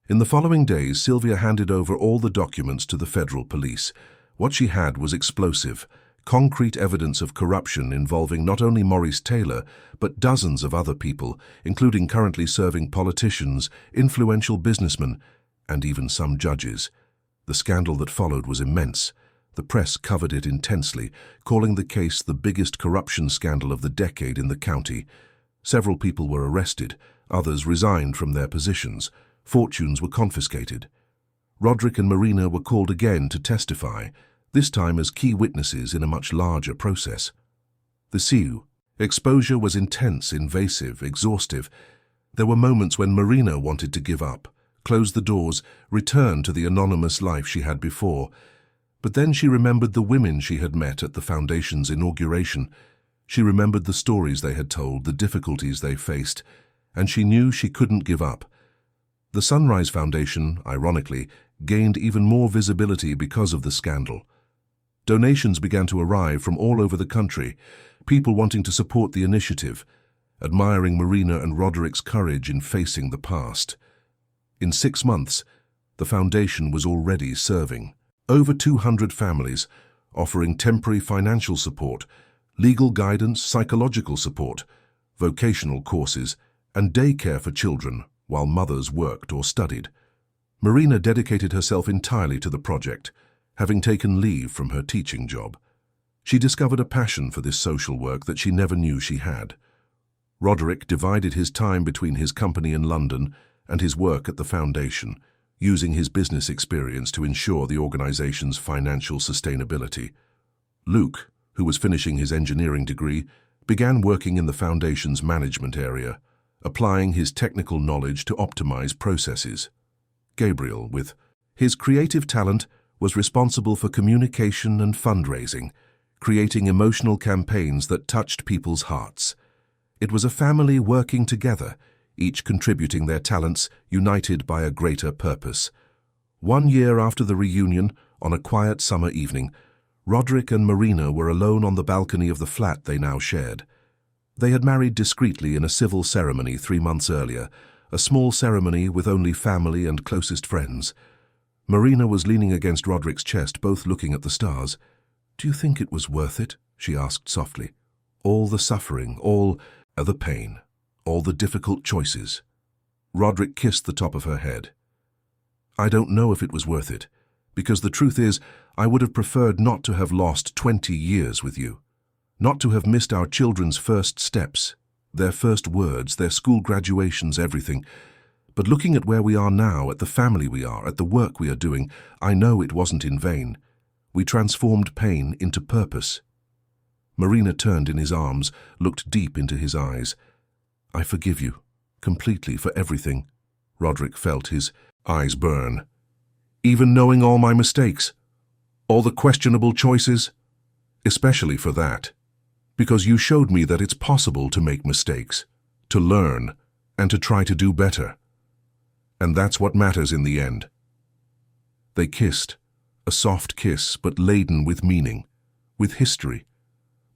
In the following days, Sylvia handed over all the documents to the federal police. What she had was explosive, concrete evidence of corruption involving not only Maurice Taylor, but dozens of other people, including currently serving politicians, influential businessmen, and even some judges. The scandal that followed was immense. The press covered it intensely, calling the case the biggest corruption scandal of the decade in the county. Several people were arrested, others resigned from their positions. Fortunes were confiscated. Roderick and Marina were called again to testify, this time as key witnesses in a much larger process. The exposure was intense, invasive, exhaustive. There were moments when Marina wanted to give up, close the doors, return to the anonymous life she had before. But then she remembered the women she had met at the Foundation's inauguration. She remembered the stories they had told, the difficulties they faced, and she knew she couldn't give up. The Sunrise Foundation, ironically, gained even more visibility because of the scandal. Donations began to arrive from all over the country, people wanting to support the initiative, admiring Marina and Roderick's courage in facing the past. In 6 months, the foundation was already serving over 200 families, offering temporary financial support, legal guidance, psychological support, vocational courses, and daycare for children while mothers worked or studied. Marina dedicated herself entirely to the project, having taken leave from her teaching job. She discovered a passion for this social work that she never knew she had. Roderick divided his time between his company in London and his work at the foundation, using his business experience to ensure the organization's financial sustainability. Luke, who was finishing his engineering degree, began working in the foundation's management area, applying his technical knowledge to optimize processes. Gabriel, with his creative talent, was responsible for communication and fundraising, creating emotional campaigns that touched people's hearts. It was a family working together, each contributing their talents, united by a greater purpose. 1 year after the reunion, on a quiet summer evening, Roderick and Marina were alone on the balcony of the flat they now shared. They had married discreetly in a civil ceremony 3 months earlier, a small ceremony with only family and closest friends. Marina was leaning against Roderick's chest, both looking at the stars. "Do you think it was worth it?" she asked softly. "All the suffering, all the pain, all the difficult choices." Roderick kissed the top of her head. "I don't know if it was worth it, because the truth is, I would have preferred not to have lost 20 years with you. Not to have missed our children's first steps, their first words, their school graduations, everything. But looking at where we are now, at the family we are, at the work we are doing, I know it wasn't in vain. We transformed pain into purpose." Marina turned in his arms, looked deep into his eyes. "I forgive you, completely, for everything." Roderick felt his eyes burn. "Even knowing all my mistakes, all the questionable choices, especially for that. Because you showed me that it's possible to make mistakes, to learn, and to try to do better. And that's what matters in the end." They kissed, a soft kiss but laden with meaning, with history,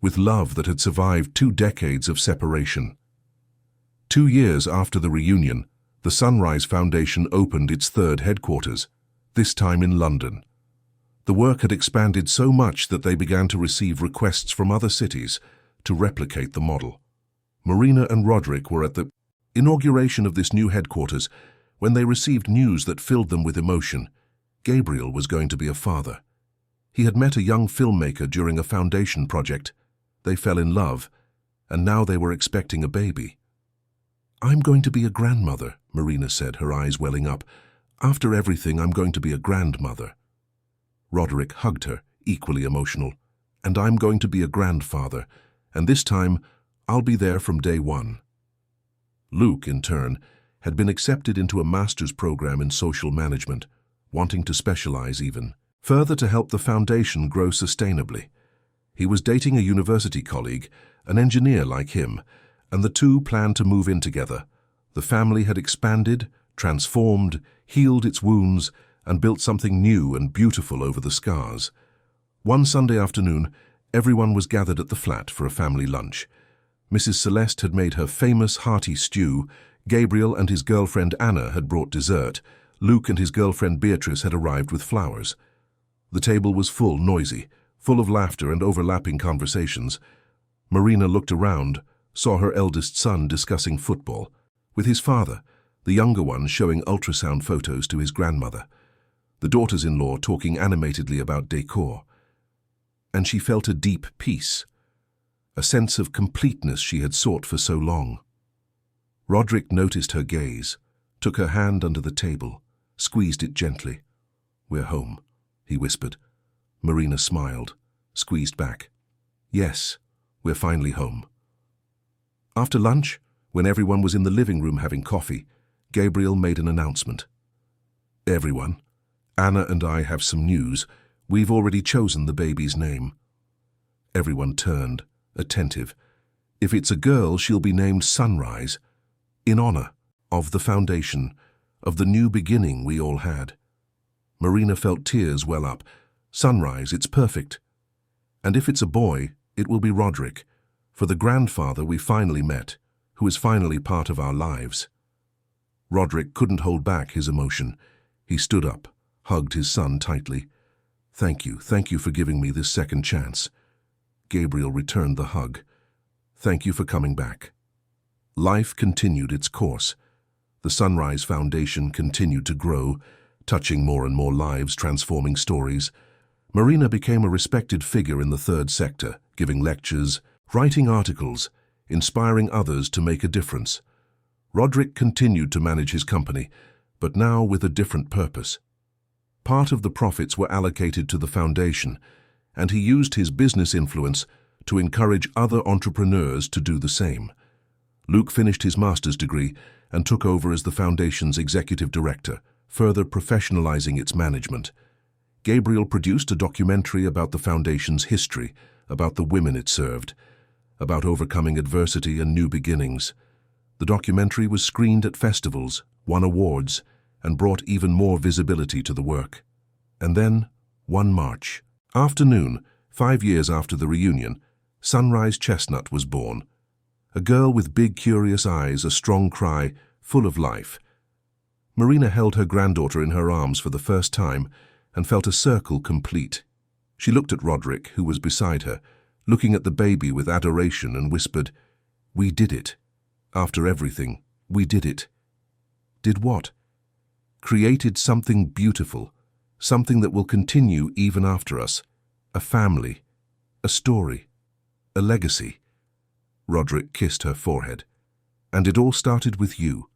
with love that had survived 2 decades of separation. 2 years after the reunion, the Sunrise Foundation opened its 3rd headquarters, this time in London. The work had expanded so much that they began to receive requests from other cities to replicate the model. Marina and Roderick were at the inauguration of this new headquarters when they received news that filled them with emotion. Gabriel was going to be a father. He had met a young filmmaker during a foundation project. They fell in love, and now they were expecting a baby. "I'm going to be a grandmother," Marina said, her eyes welling up. "After everything, I'm going to be a grandmother." Roderick hugged her, equally emotional. "And I'm going to be a grandfather, and this time I'll be there from day one." Luke, in turn, had been accepted into a master's program in social management, wanting to specialize even further to help the foundation grow sustainably. He was dating a university colleague, an engineer like him, and the two planned to move in together. The family had expanded, transformed, healed its wounds, and built something new and beautiful over the scars. One Sunday afternoon, everyone was gathered at the flat for a family lunch. Mrs. Celeste had made her famous hearty stew, Gabriel and his girlfriend Anna had brought dessert, Luke and his girlfriend Beatrice had arrived with flowers. The table was full, noisy, full of laughter and overlapping conversations. Marina looked around, saw her eldest son discussing football, with his father, the younger one showing ultrasound photos to his grandmother, the daughters-in-law talking animatedly about decor. And she felt a deep peace, a sense of completeness she had sought for so long. Roderick noticed her gaze, took her hand under the table, squeezed it gently. "We're home," he whispered. Marina smiled, squeezed back. "Yes, we're finally home." After lunch, when everyone was in the living room having coffee, Gabriel made an announcement. "Everyone, Anna and I have some news. We've already chosen the baby's name." Everyone turned, attentive. "If it's a girl, she'll be named Sunrise, in honor of the foundation, of the new beginning we all had." Marina felt tears well up. "Sunrise, it's perfect. And if it's a boy, it will be Roderick, for the grandfather we finally met, who is finally part of our lives." Roderick couldn't hold back his emotion. He stood up, hugged his son tightly. Thank you for giving me this second chance." Gabriel returned the hug. "Thank you for coming back." Life continued its course. The Sunrise Foundation continued to grow, touching more and more lives, transforming stories. Marina became a respected figure in the third sector, giving lectures, writing articles, inspiring others to make a difference. Roderick continued to manage his company, but now with a different purpose. Part of the profits were allocated to the foundation, and he used his business influence to encourage other entrepreneurs to do the same. Luke finished his master's degree and took over as the foundation's executive director, further professionalizing its management. Gabriel produced a documentary about the foundation's history, about the women it served, about overcoming adversity and new beginnings. The documentary was screened at festivals, won awards, and brought even more visibility to the work. And then, one March afternoon, 5 years after the reunion, Sunrise Chestnut was born. A girl with big, curious eyes, a strong cry, full of life. Marina held her granddaughter in her arms for the first time and felt a circle complete. She looked at Roderick, who was beside her, looking at the baby with adoration, and whispered, "We did it. After everything, we did it." Did what? Created something beautiful, something that will continue even after us. A family, a story, a legacy. Roderick kissed her forehead. "And it all started with you,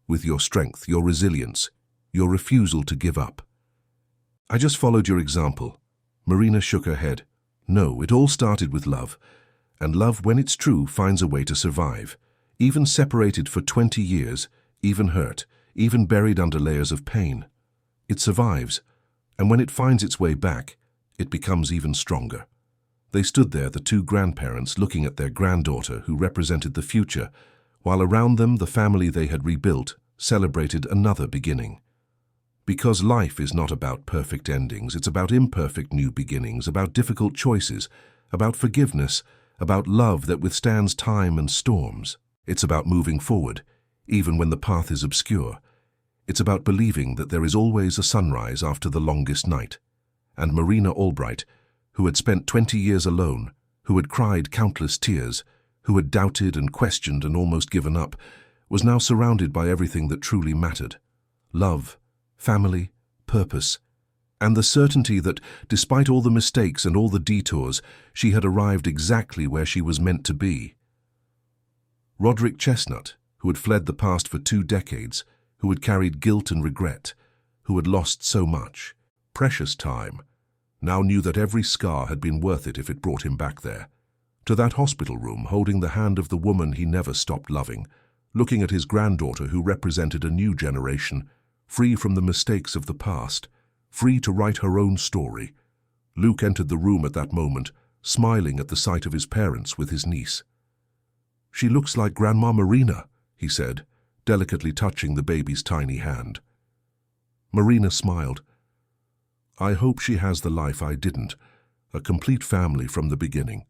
with your strength, your resilience, your refusal to give up." "I just followed your example." Marina shook her head. "No, it all started with love. And love, when it's true, finds a way to survive. Even separated for 20 years, even hurt, even buried under layers of pain. It survives, and when it finds its way back, it becomes even stronger." They stood there, the two grandparents, looking at their granddaughter, who represented the future, while around them the family they had rebuilt celebrated another beginning. Because life is not about perfect endings, it's about imperfect new beginnings, about difficult choices, about forgiveness, about love that withstands time and storms. It's about moving forward, even when the path is obscure. It's about believing that there is always a sunrise after the longest night. And Marina Albright, who had spent 20 years alone, who had cried countless tears, who had doubted and questioned and almost given up, was now surrounded by everything that truly mattered. Love, family, purpose, and the certainty that, despite all the mistakes and all the detours, she had arrived exactly where she was meant to be. Roderick Chestnut, who had fled the past for 2 decades, who had carried guilt and regret, who had lost so much, precious time, now knew that every scar had been worth it if it brought him back there, to that hospital room, holding the hand of the woman he never stopped loving, looking at his granddaughter who represented a new generation, free from the mistakes of the past, free to write her own story. Luke entered the room at that moment, smiling at the sight of his parents with his niece. "She looks like Grandma Marina," he said, delicately touching the baby's tiny hand. Marina smiled. "I hope she has the life I didn't, a complete family from the beginning,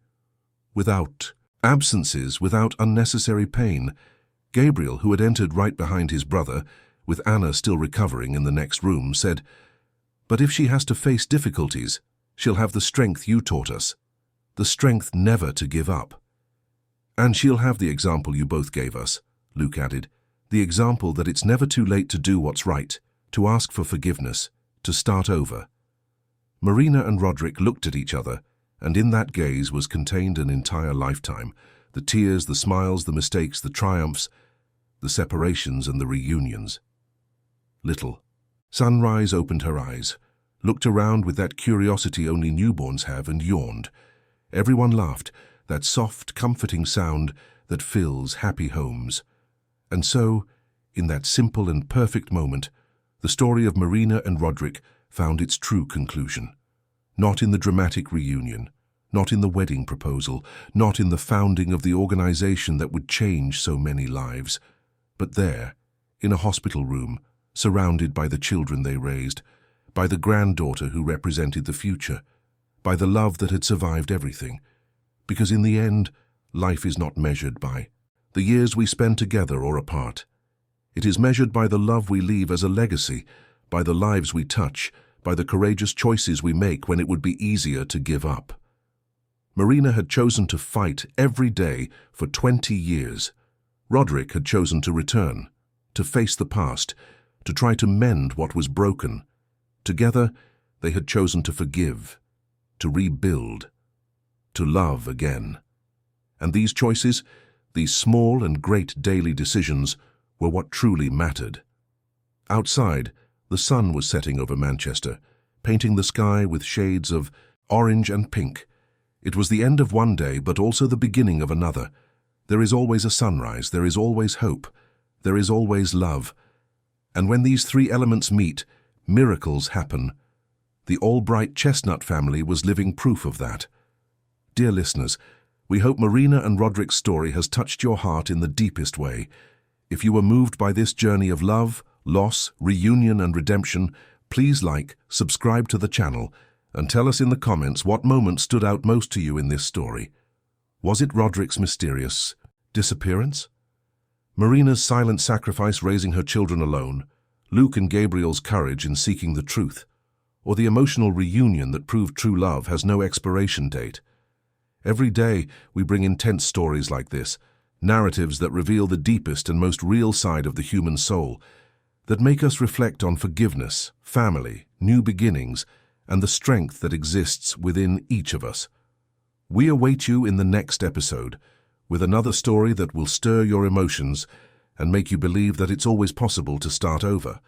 without Absences without unnecessary pain. Gabriel, who had entered right behind his brother, with Anna still recovering in the next room, said, "But if she has to face difficulties, she'll have the strength you taught us, the strength never to give up." "And she'll have the example you both gave us," Luke added, "the example that it's never too late to do what's right, to ask for forgiveness, to start over." Marina and Roderick looked at each other, and in that gaze was contained an entire lifetime, the tears, the smiles, the mistakes, the triumphs, the separations and the reunions. Little Sunrise opened her eyes, looked around with that curiosity only newborns have, and yawned. Everyone laughed, that soft, comforting sound that fills happy homes. And so, in that simple and perfect moment, the story of Marina and Roderick found its true conclusion. Not in the dramatic reunion, not in the wedding proposal, not in the founding of the organization that would change so many lives, but there, in a hospital room, surrounded by the children they raised, by the granddaughter who represented the future, by the love that had survived everything. Because in the end, life is not measured by the years we spend together or apart. It is measured by the love we leave as a legacy, by the lives we touch, by the courageous choices we make when it would be easier to give up. Marina had chosen to fight every day for 20 years. Roderick had chosen to return, to face the past, to try to mend what was broken. Together, they had chosen to forgive, to rebuild, to love again. And these choices, these small and great daily decisions, were what truly mattered. Outside, the sun was setting over Manchester, painting the sky with shades of orange and pink. It was the end of one day, but also the beginning of another. There is always a sunrise, there is always hope, there is always love. And when these three elements meet, miracles happen. The Albright Chestnut family was living proof of that. Dear listeners, we hope Marina and Roderick's story has touched your heart in the deepest way. If you were moved by this journey of love, loss, reunion and redemption, please like, subscribe to the channel, and tell us in the comments what moment stood out most to you in this story. Was it Roderick's mysterious disappearance? Marina's silent sacrifice raising her children alone? Luke and Gabriel's courage in seeking the truth? Or the emotional reunion that proved true love has no expiration date? Every day we bring intense stories like this, narratives that reveal the deepest and most real side of the human soul, that make us reflect on forgiveness, family, new beginnings, and the strength that exists within each of us. We await you in the next episode, with another story that will stir your emotions and make you believe that it's always possible to start over.